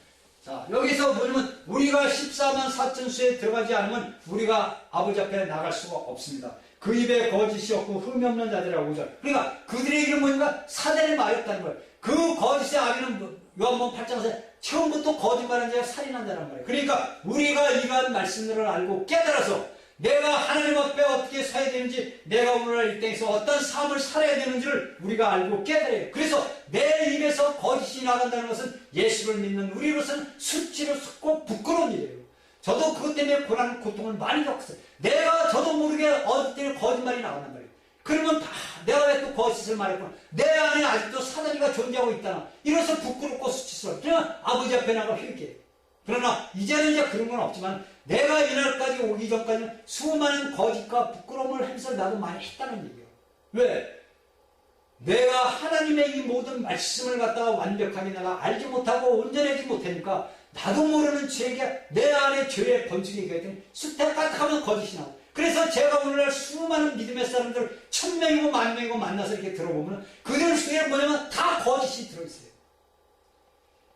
자, 여기서 뭐냐면 우리가 14만 4천 수에 들어가지 않으면 우리가 아버지 앞에 나갈 수가 없습니다. 그 입에 거짓이 없고 흠이 없는 자들이라고 하죠. 그러니까 그들의 이름 뭐니까 사대를 말했다는 거예요. 그 거짓의 아비는 요한복음 8장에서 처음부터 거짓말한 자가 살인한다는 말이에요. 그러니까 우리가 이러한 말씀들을 알고 깨달아서 내가 하나님 앞에 어떻게 서야 되는지, 내가 오늘날 이 땅에서 어떤 삶을 살아야 되는지를 우리가 알고 깨달아요. 그래서 내 입에서 거짓이 나간다는 것은 예수를 믿는 우리로서는 수치로 썩고 부끄러운 일이에요. 저도 그것 때문에 고난, 고통을 많이 겪었어요. 저도 모르게 어느 때는 거짓말이 나간단 말이에요. 그러면 내가 왜 또 거짓을 말했구나. 내 안에 아직도 사단이가 존재하고 있다나. 이래서 부끄럽고 수치스러워. 그냥 아버지 앞에 나가 회개해요. 그러나 이제는 이제 그런 건 없지만 내가 이날까지 오기 전까지는 수많은 거짓과 부끄러움을 행사를 나도 많이 했다는 얘기예요. 왜? 내가 하나님의 이 모든 말씀을 갖다가 완벽하게 내가 알지 못하고 온전하지 못하니까 나도 모르는 죄가 내 안에 죄의 번식이 있기 때문에 수태까딱하면 거짓이 나오고, 그래서 제가 오늘날 수많은 믿음의 사람들 1000명이고 10,000명이고 만나서 이렇게 들어보면 그들 속에 뭐냐면 다 거짓이 들어있어요.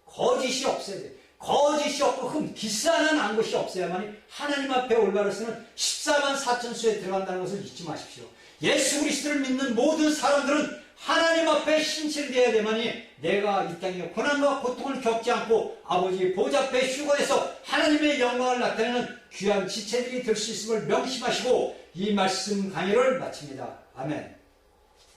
거짓이 없어야 돼요. 거짓이 없고 기싸는 안 것이 없어야만이 하나님 앞에 올바로 쓰는 14만 4천 수에 들어간다는 것을 잊지 마십시오. 예수 그리스도를 믿는 모든 사람들은 하나님 앞에 신실이 되어야 되만이 내가 이 땅에 고난과 고통을 겪지 않고 아버지 보좌 앞에 휴거해서 하나님의 영광을 나타내는 귀한 지체들이 될 수 있음을 명심하시고 이 말씀 강의를 마칩니다. 아멘.